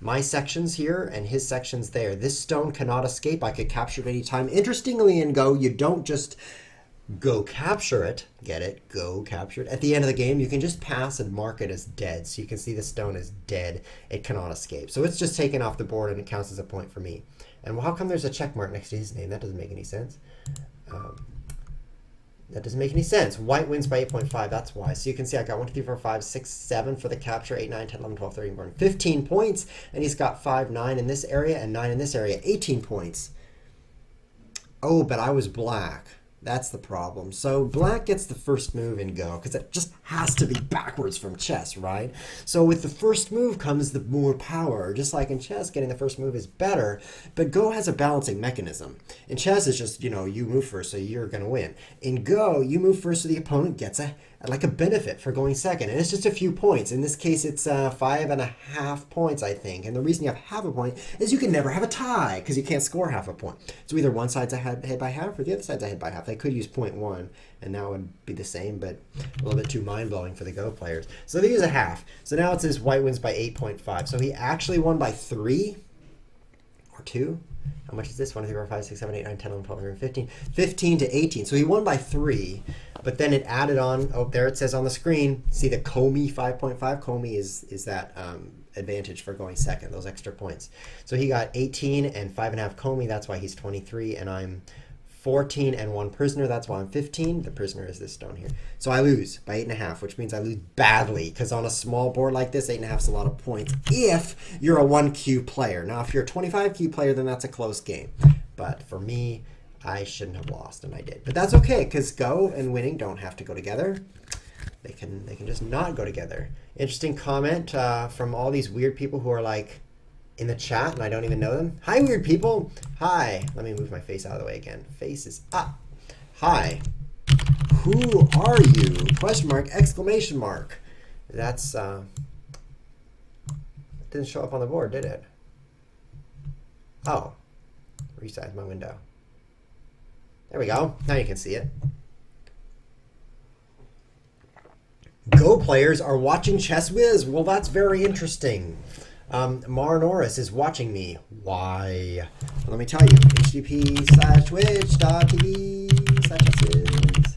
My section's here and his section's there. This stone cannot escape. I could capture it any time. Interestingly, in Go, you don't just go capture it. Get it? Go capture it. At the end of the game, you can just pass and mark it as dead. So you can see the stone is dead. It cannot escape. So it's just taken off the board and it counts as a point for me. And how come there's a check mark next to his name? That doesn't make any sense. That doesn't make any sense. White wins by 8.5. That's why. So you can see I got 1, 2, 3, 4, 5, 6, 7 for the capture. 8, 9, 10, 11, 12, 13, 14, 15 points. And he's got 5, 9 in this area and 9 in this area. 18 points. Oh, but I was black. That's the problem. So black gets the first move in Go because it just has to be backwards from chess, right? So with the first move comes the more power. Just like in chess, getting the first move is better, but Go has a balancing mechanism. In chess, it's just, you know, you move first, so you're going to win. In Go, you move first, so the opponent gets a benefit for going second, and it's just a few points. In this case, it's 5.5 points, I think. And the reason you have half a point is you can never have a tie because you can't score half a point. So either one side's ahead by half or the other side's ahead by half. They could use 0.1, and that would be the same, but a little bit too mind-blowing for the Go players. So they use a half. So now it says white wins by 8.5. So he actually won by 3 or 2. How much is this? 1, 2, 3, 4, 5, 6, 7, 8, 9, 10, 11, 12, 13, 15. 15 to 18. So he won by 3. But then it added on. Oh, there it says on the screen. See the Comey 5.5? Comey is that advantage for going second, those extra points. So he got 18 and 5.5 Comey. That's why he's 23. And I'm 14 and 1 prisoner. That's why I'm 15. The prisoner is this stone here. So I lose by 8.5, which means I lose badly. Because on a small board like this, 8.5 is a lot of points if you're a 1Q player. Now, if you're a 25Q player, then that's a close game. But for me, I shouldn't have lost, and I did. But that's okay, because Go and winning don't have to go together. They can just not go together. Interesting comment from all these weird people who are like in the chat, and I don't even know them. Hi, weird people. Hi. Let me move my face out of the way again. Face is up. Hi. Who are you? Question mark, exclamation mark. That's, it didn't show up on the board, did it? Oh. Resize my window. There we go. Now you can see it. Go players are watching ChessWhiz. Well, that's very interesting. Mar Norris is watching me. Why? Well, let me tell you. http:/twitch.tv/ChessWhiz.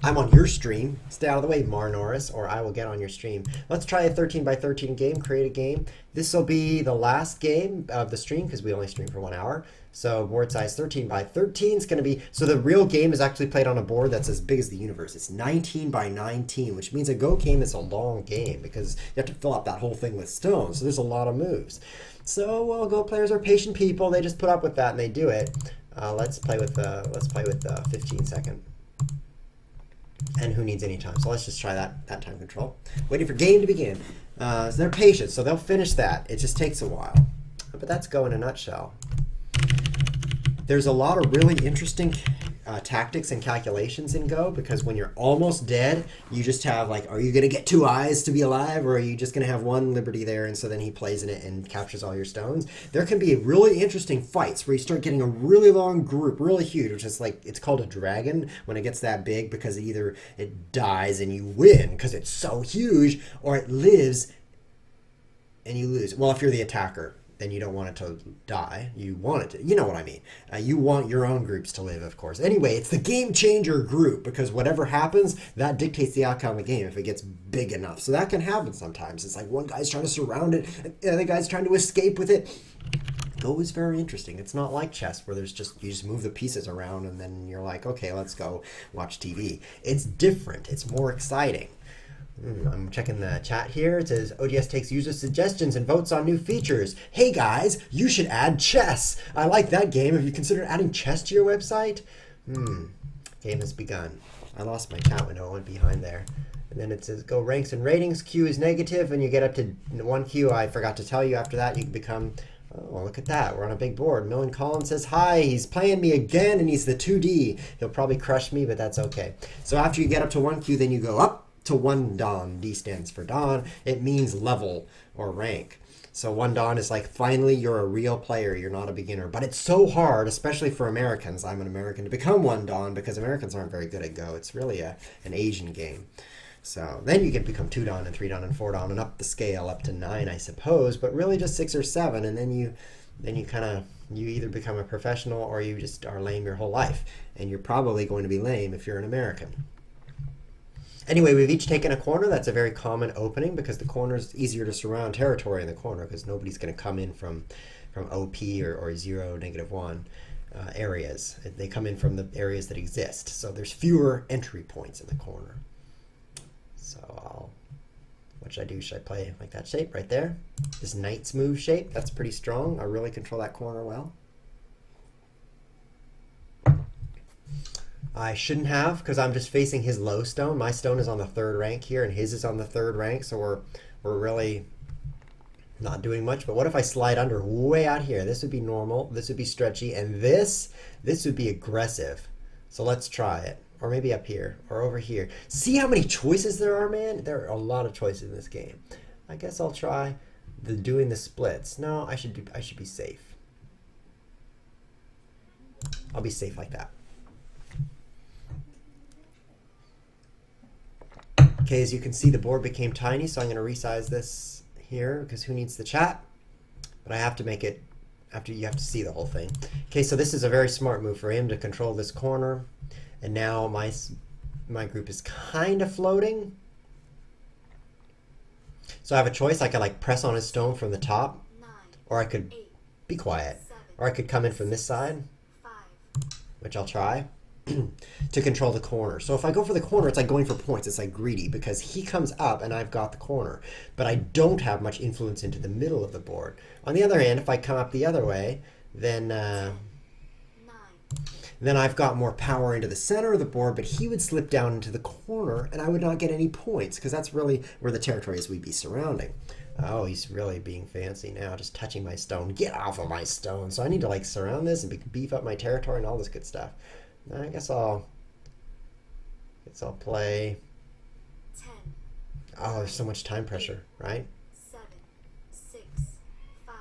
I'm on your stream. Stay out of the way, Mar Norris, or I will get on your stream. Let's try a 13 by 13 game. Create a game. This will be the last game of the stream because we only stream for 1 hour. So board size 13 by 13 is going to be, so the real game is actually played on a board that's as big as the universe. It's 19 by 19, which means a Go game is a long game because you have to fill up that whole thing with stones. So there's a lot of moves. So, well, Go players are patient people. They just put up with that and they do it. Let's play with 15 second. And who needs any time? So let's just try that time control. Waiting for game to begin. So they're patient, so they'll finish that. It just takes a while. But that's Go in a nutshell. There's a lot of really interesting tactics and calculations in Go because when you're almost dead, you just have like, are you going to get 2 eyes to be alive, or are you just going to have 1 liberty there, and so then he plays in it and captures all your stones? There can be really interesting fights where you start getting a really long group, really huge, which is like, it's called a dragon when it gets that big because either it dies and you win because it's so huge, or it lives and you lose. Well, if you're the attacker, then you don't want it to die. You want it to, you know what I mean. You want your own groups to live, of course. Anyway, it's the game changer group because whatever happens, that dictates the outcome of the game if it gets big enough. So that can happen sometimes. It's like one guy's trying to surround it, and the other guy's trying to escape with it. Go is very interesting. It's not like chess where there's just, you just move the pieces around and then you're like, okay, let's go watch TV. It's different. It's more exciting. I'm checking the chat here. It says ODS takes user suggestions and votes on new features. Hey guys, you should add chess. I like that game. Have you considered adding chess to your website? Game has begun. I lost my chat window. I went behind there. And then it says go ranks and ratings. Q is negative, and you get up to 1 Q. I forgot to tell you after that you can become. Oh, look at that. We're on a big board. Millen Collins says, hi, he's playing me again, and he's the 2D. He'll probably crush me, but that's okay. So after you get up to 1 Q, then you go up to 1 Dan. D stands for Dan. It means level or rank. So 1 Dan is like, finally, you're a real player. You're not a beginner. But it's so hard, especially for Americans. I'm an American, to become 1 Dan because Americans aren't very good at Go. It's really an Asian game. So then you can become 2 Dan and 3 Dan and 4 Dan and up the scale up to 9, I suppose, but really just 6 or 7, and then you either become a professional or you just are lame your whole life, and you're probably going to be lame if you're an American. Anyway, we've each taken a corner. That's a very common opening because the corner is easier to surround territory in the corner because nobody's going to come in from OP or 0, -1 areas. They come in from the areas that exist. So there's fewer entry points in the corner. So what should I do? Should I play like that shape right there? This knight's move shape, that's pretty strong. I really control that corner well. I shouldn't have because I'm just facing his low stone. My stone is on the 3rd rank here and his is on the 3rd rank, so we're really not doing much. But what if I slide under way out here? This would be normal, this would be stretchy, and this would be aggressive. So let's try it. Or maybe up here, or over here. See how many choices there are, man? There are a lot of choices in this game. I guess I'll try doing the splits. No, I should be safe. I'll be safe like that. Okay, as you can see, the board became tiny, so I'm going to resize this here because who needs the chat? But I have to make it after you have to see the whole thing. Okay, so this is a very smart move for him to control this corner. And now my group is kind of floating. So I have a choice. I could like press on his stone from the top, or I could be quiet, or I could come in from this side, which I'll try, to control the corner. So if I go for the corner, it's like going for points. It's like greedy because he comes up and I've got the corner, but I don't have much influence into the middle of the board. On the other hand, if I come up the other way, then I've got more power into the center of the board, but he would slip down into the corner and I would not get any points because that's really where the territory is we'd be surrounding. Oh, he's really being fancy now, just touching my stone. Get off of my stone. So I need to like surround this and beef up my territory and all this good stuff. I guess I'll play 10. Oh, there's so much time pressure, right? 7, 6, 5.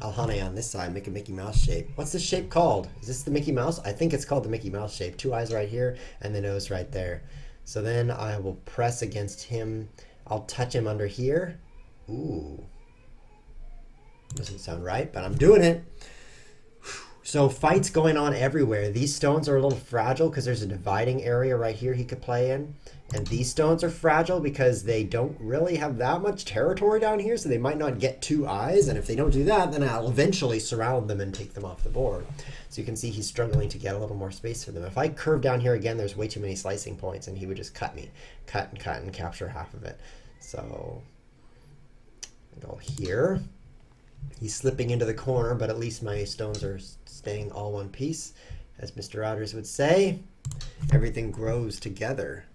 I'll Hane on this side, make a Mickey Mouse shape. What's this shape called? Is this the Mickey Mouse? I think it's called the Mickey Mouse shape. 2 eyes right here and the nose right there. So then I will press against him. I'll touch him under here. Ooh. Doesn't sound right, but I'm doing it. So fights going on everywhere. These stones are a little fragile because there's a dividing area right here he could play in. And these stones are fragile because they don't really have that much territory down here, so they might not get 2 eyes. And if they don't do that, then I'll eventually surround them and take them off the board. So you can see he's struggling to get a little more space for them. If I curve down here again, there's way too many slicing points, and he would just cut me. Cut and cut and capture half of it. So I go here. He's slipping into the corner, but at least my stones are staying all one piece. As Mr. Routers would say, everything grows together.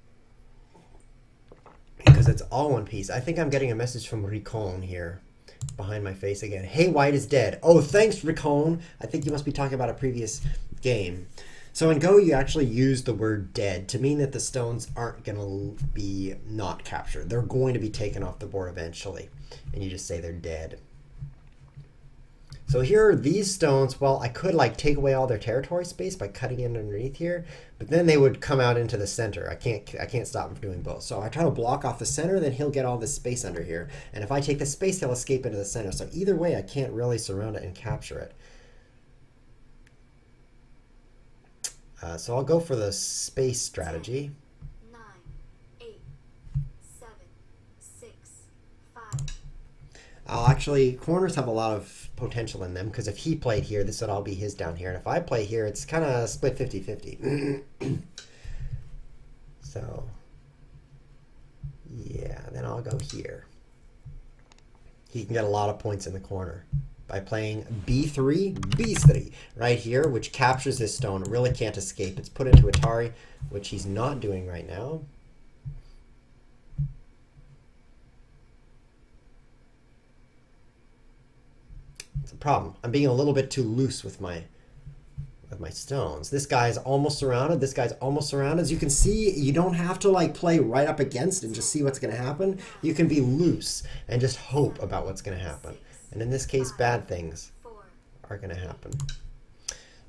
Because it's all one piece. I think I'm getting a message from Ricon here behind my face again. Hey, white is dead. Oh, thanks, Ricon. I think you must be talking about a previous game. So in Go, you actually use the word dead to mean that the stones aren't going to be not captured. They're going to be taken off the board eventually. And you just say they're dead. So here are these stones. Well, I could like take away all their territory space by cutting in underneath here, but then they would come out into the center. I can't stop him from doing both. So I try to block off the center, then he'll get all this space under here. And if I take the space, he'll escape into the center. So either way, I can't really surround it and capture it. So I'll go for the space strategy. 9, 8, 7, 6, 5. Actually, corners have a lot of potential in them because if he played here, this would all be his down here. And if I play here, it's kind of split 50-50. So, yeah. And then I'll go here. He can get a lot of points in the corner by playing b3, b3 right here, which captures this stone. It really can't escape. It's put into Atari, which he's not doing right now. It's a problem. I'm being a little bit too loose with my stones. This guy's almost surrounded. This guy's almost surrounded. As you can see, you don't have to like play right up against and just see what's going to happen. You can be loose and just hope about what's going to happen. And in this case, bad things are going to happen.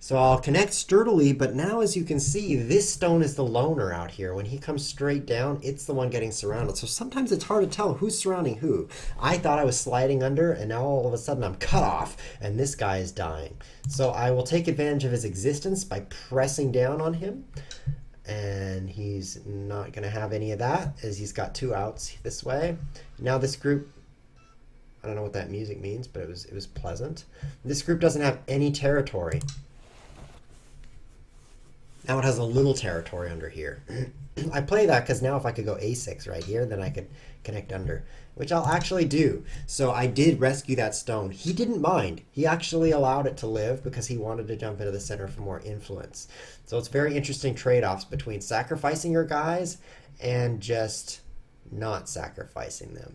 So I'll connect sturdily, but now as you can see, this stone is the loner out here. When he comes straight down, it's the one getting surrounded. So sometimes it's hard to tell who's surrounding who. I thought I was sliding under, and now all of a sudden I'm cut off, and this guy is dying. So I will take advantage of his existence by pressing down on him. And he's not going to have any of that, as he's got 2 outs this way. Now this group, I don't know what that music means, but it was pleasant. This group doesn't have any territory. Now it has a little territory under here. I play that because now if I could go a6 right here, then I could connect under, which I'll actually do. So I did rescue that stone. He didn't mind. He actually allowed it to live because he wanted to jump into the center for more influence. So it's very interesting trade-offs between sacrificing your guys and just not sacrificing them.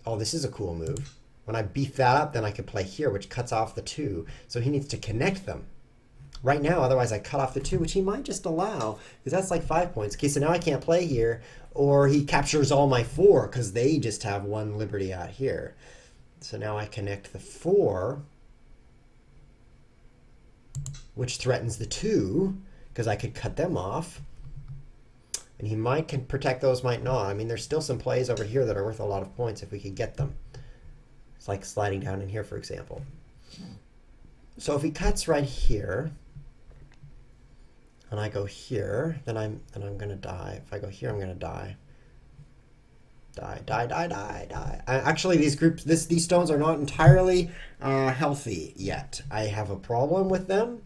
Oh, this is a cool move. When I beef that up, then I can play here, which cuts off the 2. So he needs to connect them. Right now, otherwise I cut off the 2, which he might just allow, because that's like 5 points. Okay, so now I can't play here, or he captures all my 4, because they just have 1 liberty out here. So now I connect the 4, which threatens the 2, because I could cut them off. And he might protect those, might not. I mean, there's still some plays over here that are worth a lot of points if we could get them. It's like sliding down in here, for example. So if he cuts right here, and I go here, then I'm going to die. If I go here, I'm going to die. Die. Actually, these stones are not entirely healthy yet. I have a problem with them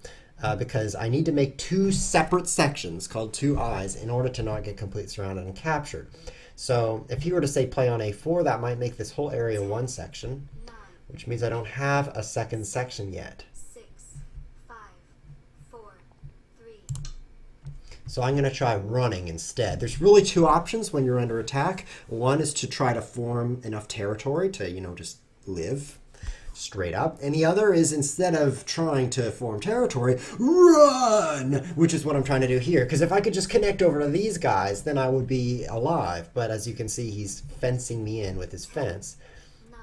because I need to make 2 separate sections called 2 eyes in order to not get completely surrounded and captured. So if he were to say play on a4, that might make this whole area 1 section, which means I don't have a second section yet. 6, 5, 4, 3. So I'm going to try running instead. There's really 2 options when you're under attack. One is to try to form enough territory to, just live straight up. And the other is, instead of trying to form territory, run, which is what I'm trying to do here. Because if I could just connect over to these guys, then I would be alive. But as you can see, he's fencing me in with his fence. 9.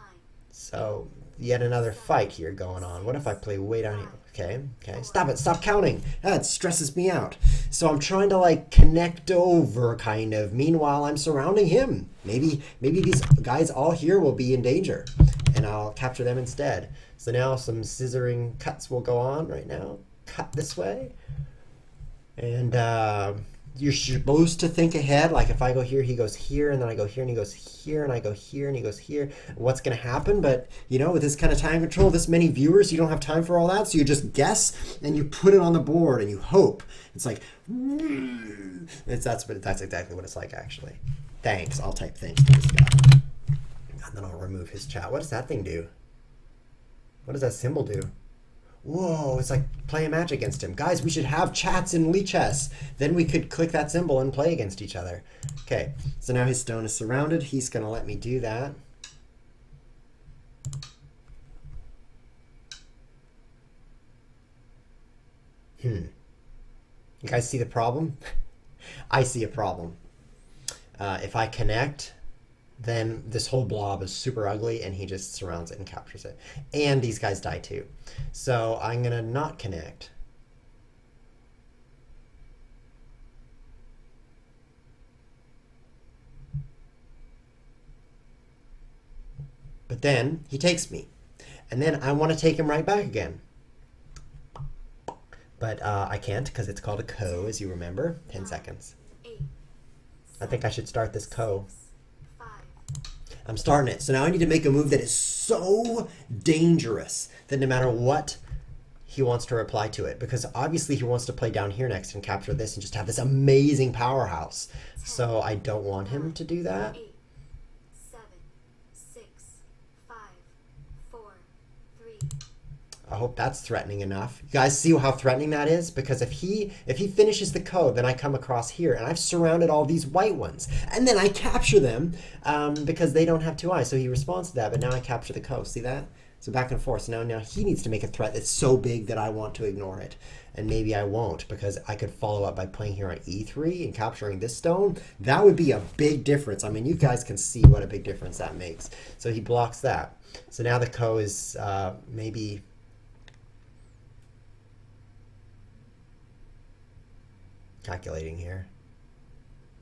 So yet another fight here going on. What if I play way down here? Okay. Stop it. Stop counting. That stresses me out. So I'm trying to like connect over kind of. Meanwhile, I'm surrounding him. Maybe these guys all here will be in danger, and I'll capture them instead. So now some scissoring cuts will go on right now. Cut this way. And you're supposed to think ahead. Like if I go here, he goes here, and then I go here, and he goes here, and I go here, and he goes here. What's going to happen? But, with this kind of time control, this many viewers, you don't have time for all that. So you just guess, and you put it on the board, and you hope. It's like, that's exactly what it's like, actually. Thanks. I'll type thanks to this guy. And then I'll remove his chat. What does that thing do? What does that symbol do? Whoa, it's like play a match against him. Guys, we should have chats in Chess. Then we could click that symbol and play against each other. Okay, so now his stone is surrounded. He's going to let me do that. You guys see the problem? I see a problem. If I connect, then this whole blob is super ugly, and he just surrounds it and captures it. And these guys die too. So I'm going to not connect. But then he takes me. And then I want to take him right back again. But I can't, because it's called a ko, as you remember. 10 seconds. 8. I think I should start this ko. 5. I'm starting it. So now I need to make a move that is so dangerous that no matter what he wants to reply to it, because obviously he wants to play down here next and capture this and just have this amazing powerhouse. So I don't want him to do that. 8, 7, 6, 5, 4, 3. I hope that's threatening enough. You guys see how threatening that is? Because if he finishes the code, then I come across here and I've surrounded all these white ones, and then I capture them because they don't have 2 eyes. So he responds to that, but now I capture the code. See that? So back and forth. So now he needs to make a threat that's so big that I want to ignore it. And maybe I won't, because I could follow up by playing here on e3 and capturing this stone. That would be a big difference. I mean, you guys can see what a big difference that makes. So he blocks that. So now the ko is maybe... calculating here.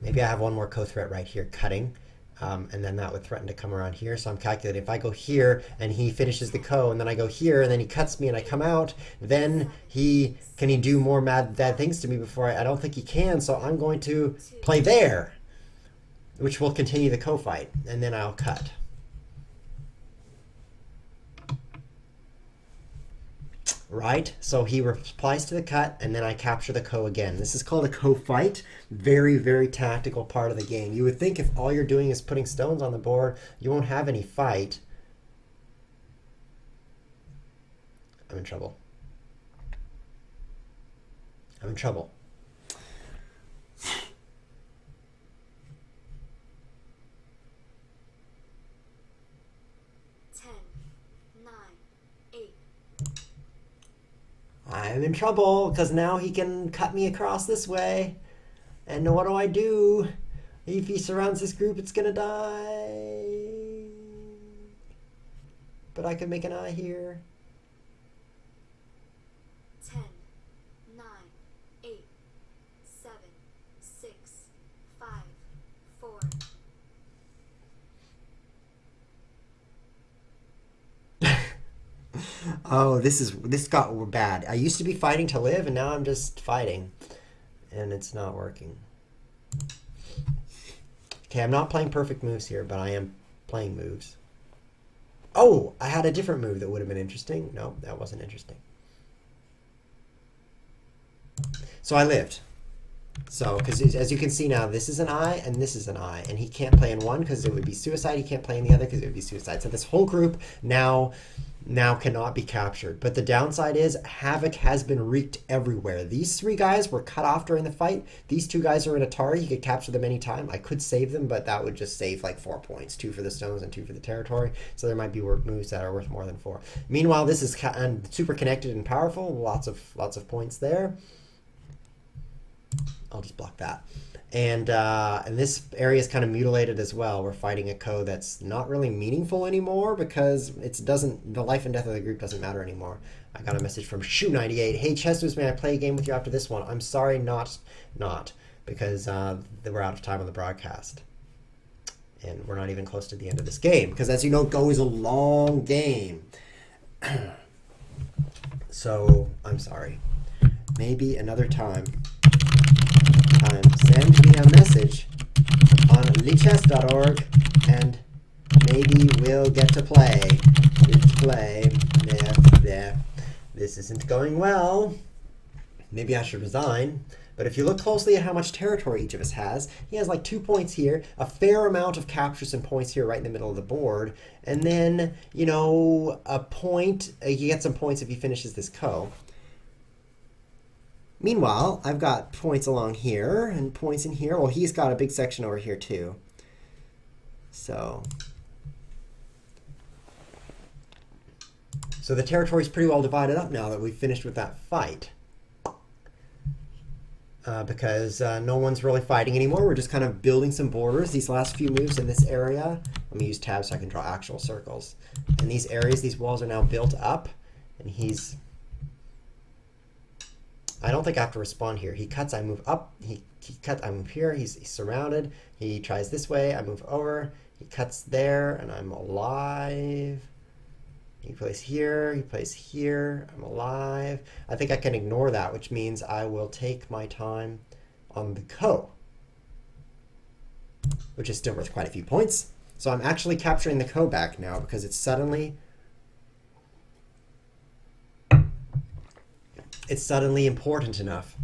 Maybe I have one more ko threat right here, cutting. And then that would threaten to come around here. So I'm calculating, if I go here and he finishes the ko, and then I go here and then he cuts me and I come out, then can he do more bad things to me before I don't think he can. So I'm going to play there, which will continue the ko fight, and then I'll cut. Right? So he replies to the cut, and then I capture the ko again. This is called a ko fight. Very, very tactical part of the game. You would think if all you're doing is putting stones on the board, you won't have any fight. I'm in trouble. I'm in trouble. 10, 9, 8. I'm in trouble, because now he can cut me across this way. And what do I do? If he surrounds this group, it's gonna die. But I could make an eye here. 10, 9, 8, 7, 6, 5, 4. Oh, this got bad. I used to be fighting to live, and now I'm just fighting. And it's not working. Okay, I'm not playing perfect moves here, but I am playing moves. Oh, I had a different move that would have been interesting. No, that wasn't interesting. So I lived. So, because as you can see now, this is an eye and this is an eye. And he can't play in one because it would be suicide. He can't play in the other because it would be suicide. So this whole group now cannot be captured. But the downside is havoc has been wreaked everywhere. These 3 guys were cut off during the fight. These 2 guys are in Atari. You could capture them anytime. I could save them, but that would just save like 4 points. 2 for the stones and 2 for the territory. So there might be moves that are worth more than 4. Meanwhile, this is super connected and powerful. Lots of points there. I'll just block that. And this area is kind of mutilated as well. We're fighting a ko that's not really meaningful anymore because the life and death of the group doesn't matter anymore. I got a message from Shoe98. Hey, ChessWhiz, may I play a game with you after this one? I'm sorry, not, because we're out of time on the broadcast. And we're not even close to the end of this game because, as you know, Go is a long game. So, I'm sorry. Maybe another time. Send me a message on lichess.org and maybe we'll get to play. Yeah. This isn't going well. Maybe I should resign. But if you look closely at how much territory each of us has, he has like 2 points here, a fair amount of captures and points here right in the middle of the board, and then, you know, a point, he gets some points if he finishes this ko. Meanwhile, I've got points along here and points in here. Well, he's got a big section over here too. So the territory is pretty well divided up now that we've finished with that fight. Because no one's really fighting anymore. We're just kind of building some borders. These last few moves in this area. Let me use tabs so I can draw actual circles. And these areas, these walls are now built up. And he's... I don't think I have to respond here. He cuts, I move up. He cuts, I move here. He's surrounded. He tries this way. I move over. He cuts there, and I'm alive. He plays here. He plays here. I'm alive. I think I can ignore that, which means I will take my time on the ko, which is still worth quite a few points. So I'm actually capturing the ko back now because it's suddenly it's suddenly important enough.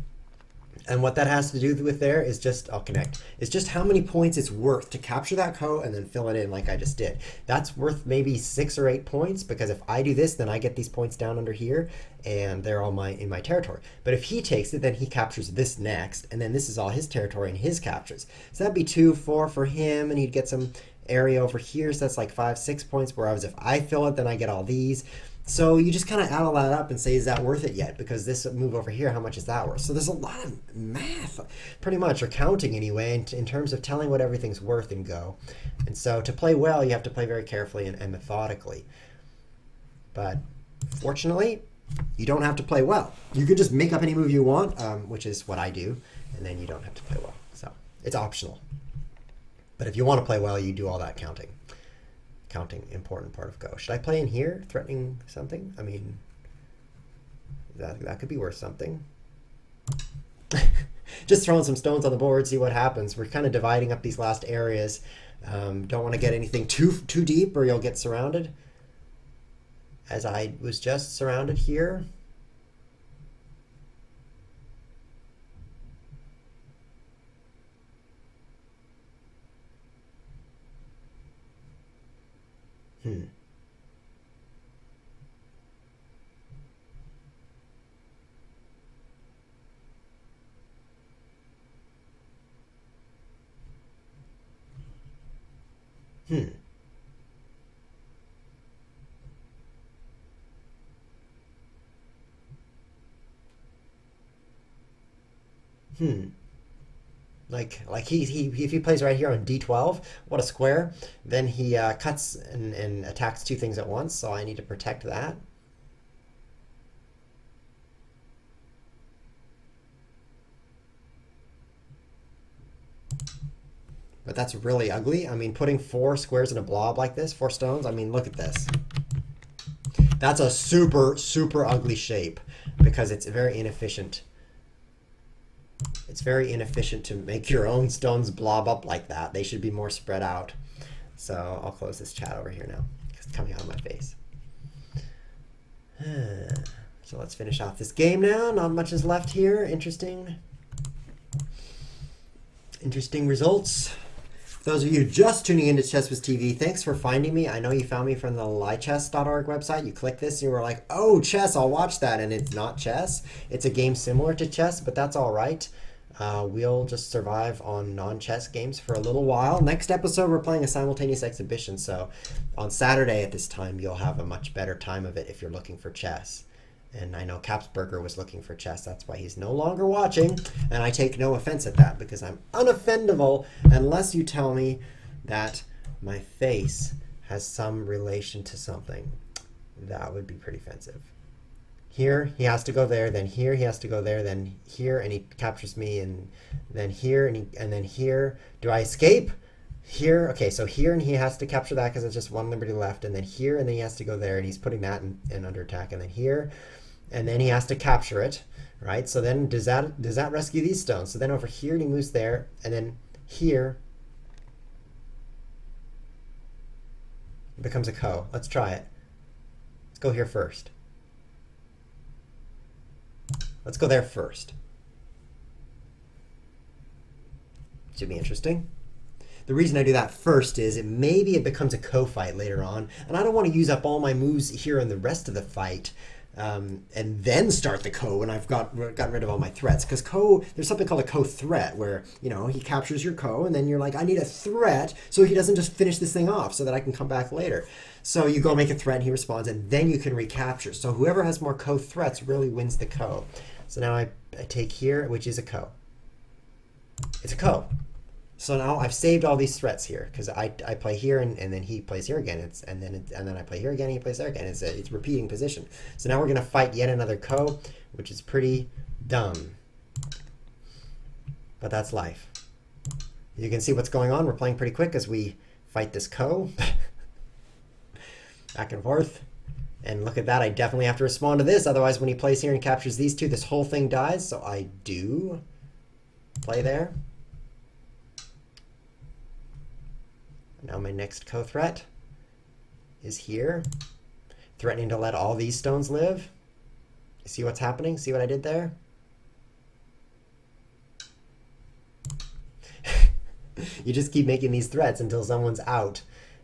And what that has to do with there is just, I'll connect, it's just how many points it's worth to capture that ko and then fill it in like I just did. That's worth maybe 6 or 8 points, because if I do this, then I get these points down under here and they're all in my territory. But if he takes it, then he captures this next, and then this is all his territory and his captures. So that'd be 2, 4 for him, and he'd get some area over here, so that's like 5, 6 points, whereas if I fill it, then I get all these. So you just kind of add all that up and say, is that worth it yet? Because this move over here, how much is that worth? So there's a lot of math, pretty much, or counting anyway, in terms of telling what everything's worth in Go. And so to play well, you have to play very carefully and methodically. But fortunately, you don't have to play well. You can just make up any move you want, which is what I do, and then you don't have to play well. So it's optional. But if you want to play well, you do all that counting. Counting, important part of Go. Should I play in here, threatening something? I mean, that could be worth something. Just throwing some stones on the board, see what happens. We're kind of dividing up these last areas. Don't want to get anything too deep or you'll get surrounded. As I was just surrounded here. Like if he plays right here on d12, what a square, then he cuts and attacks 2 things at once, so I need to protect that. But that's really ugly. I mean, putting 4 squares in a blob like this, 4 stones, I mean, look at this. That's a super, super ugly shape because it's very inefficient. It's very inefficient to make your own stones blob up like that. They should be more spread out. So I'll close this chat over here now because it's coming out of my face. So let's finish off this game now. Not much is left here. Interesting results. For those of you just tuning into ChessWhiz TV, thanks for finding me. I know you found me from the lichess.org website. You click this and you were like, oh, chess, I'll watch that. And it's not chess. It's a game similar to chess, but that's all right. We'll just survive on non-chess games for a little while. Next episode, we're playing a simultaneous exhibition. So on Saturday at this time, you'll have a much better time of it if you're looking for chess. And I know Capsberger was looking for chess. That's why he's no longer watching. And I take no offense at that because I'm unoffendable unless you tell me that my face has some relation to something. That would be pretty offensive. Here, he has to go there, then here, he has to go there, then here, and he captures me, and then here, and then here. Do I escape? Here, okay, so here, and he has to capture that because there's just 1 liberty left, and then here, and then he has to go there, and he's putting that in under attack, and then here, and then he has to capture it, right? So then does that rescue these stones? So then over here, and he moves there, and then here, it becomes a ko. Let's try it. Let's go here first. Let's go there first. Should be interesting. The reason I do that first is maybe it becomes a ko fight later on, and I don't want to use up all my moves here in the rest of the fight and then start the ko when I've gotten rid of all my threats. Because ko, there's something called a ko threat where, you know, he captures your ko and then you're like, I need a threat so he doesn't just finish this thing off so that I can come back later. So you go make a threat and he responds and then you can recapture. So whoever has more ko threats really wins the ko. So now I take here, which is a ko. It's a ko. So now I've saved all these threats here because I play here and then he plays here again. And then I play here again and he plays there again. It's repeating position. So now we're going to fight yet another ko, which is pretty dumb. But that's life. You can see what's going on. We're playing pretty quick as we fight this ko. Back and forth. And look at that, I definitely have to respond to this. Otherwise, when he plays here and captures these 2, this whole thing dies. So I do play there. Now my next ko threat is here, threatening to let all these stones live. See what's happening? See what I did there? You just keep making these threats until someone's out.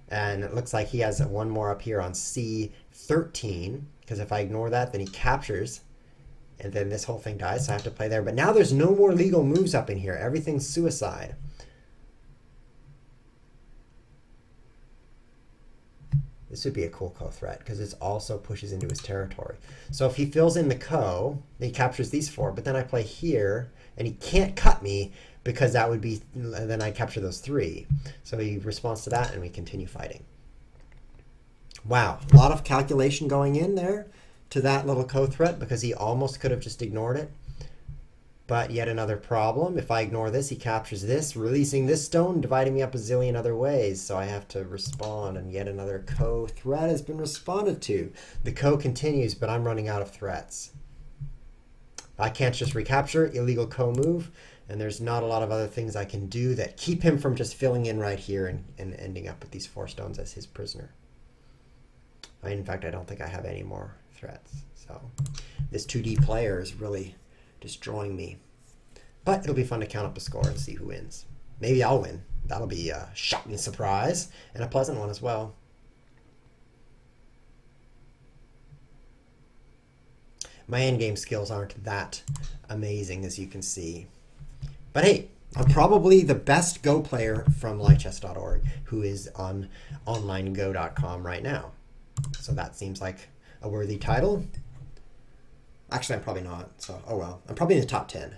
And it looks like he has one more up here on C13, because if I ignore that, then he captures, and then this whole thing dies, so I have to play there. But now there's no more legal moves up in here. Everything's suicide. This would be a cool co-threat, because it also pushes into his territory. So if he fills in the co, he captures these four, but then I play here, and he can't cut me, because that would be, then I capture those three. So he responds to that, and we continue fighting. Wow, a lot of calculation going in there to that little co-threat, because he almost could have just ignored it. But yet another problem. If I ignore this, he captures this, releasing this stone, dividing me up a zillion other ways. So I have to respond, and yet another co-threat has been responded to. The co continues, but I'm running out of threats. I can't just recapture, illegal co-move. And there's not a lot of other things I can do that keep him from just filling in right here and ending up with these 4 stones as his prisoner. In fact, I don't think I have any more threats. So this 2D player is really destroying me. But it'll be fun to count up the score and see who wins. Maybe I'll win. That'll be a shocking surprise and a pleasant one as well. My endgame skills aren't that amazing, as you can see. But hey, I'm probably the best Go player from livechess.org who is on onlinego.com right now. So that seems like a worthy title. Actually, I'm probably not. So, oh well. I'm probably in the top 10.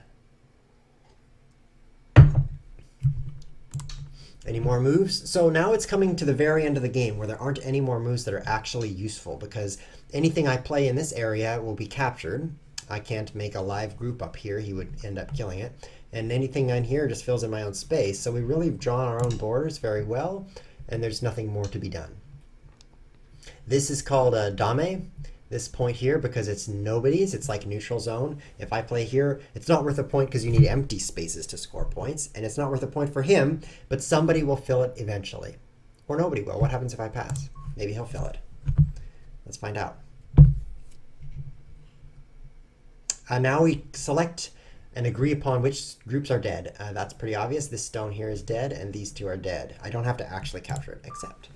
Any more moves? So now it's coming to the very end of the game where there aren't any more moves that are actually useful, because anything I play in this area will be captured. I can't make a live group up here. He would end up killing it. And anything on here just fills in my own space. So we really have drawn our own borders very well, and there's nothing more to be done. This is called a dame, this point here, because it's nobody's. It's like neutral zone. If I play here, it's not worth a point because you need empty spaces to score points, and it's not worth a point for him, but somebody will fill it eventually. Or nobody will. What happens if I pass? Maybe he'll fill it. Let's find out. Now we select and agree upon which groups are dead. That's pretty obvious. This stone here is dead, and these 2 are dead. I don't have to actually capture it, accept.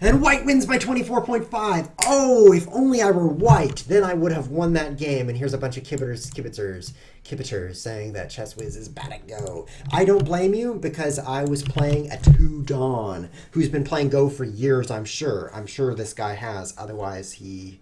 And white wins by 24.5. Oh, if only I were white, then I would have won that game. And here's a bunch of kibitzers saying that ChessWhiz is bad at Go. I don't blame you, because I was playing a 2Don who's been playing Go for years, I'm sure. I'm sure this guy has. Otherwise, he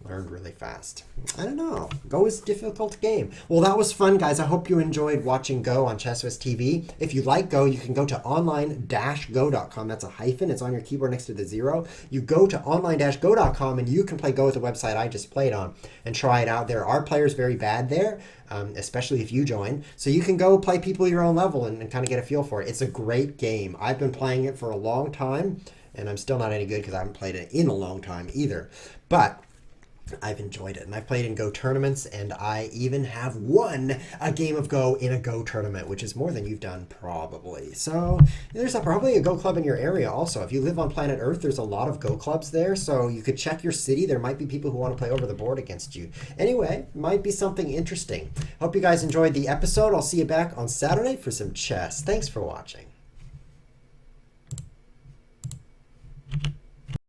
learned really fast. I don't know. Go is a difficult game. Well, that was fun, guys. I hope you enjoyed watching Go on ChessWhiz TV. If you like Go, you can go to online-go.com. That's a hyphen. It's on your keyboard next to the 0. You go to online-go.com and you can play Go at the website I just played on and try it out. There are players very bad there, especially if you join. So you can go play people your own level and kind of get a feel for it. It's a great game. I've been playing it for a long time, and I'm still not any good because I haven't played it in a long time either. But I've enjoyed it, and I've played in Go tournaments, and I even have won a game of Go in a Go tournament, which is more than you've done probably. So there's probably a Go club in your area also. If you live on planet Earth, there's a lot of Go clubs there, so you could check your city. There might be people who want to play over the board against you. Anyway, might be something interesting. Hope you guys enjoyed the episode. I'll see you back on Saturday for some chess. Thanks for watching.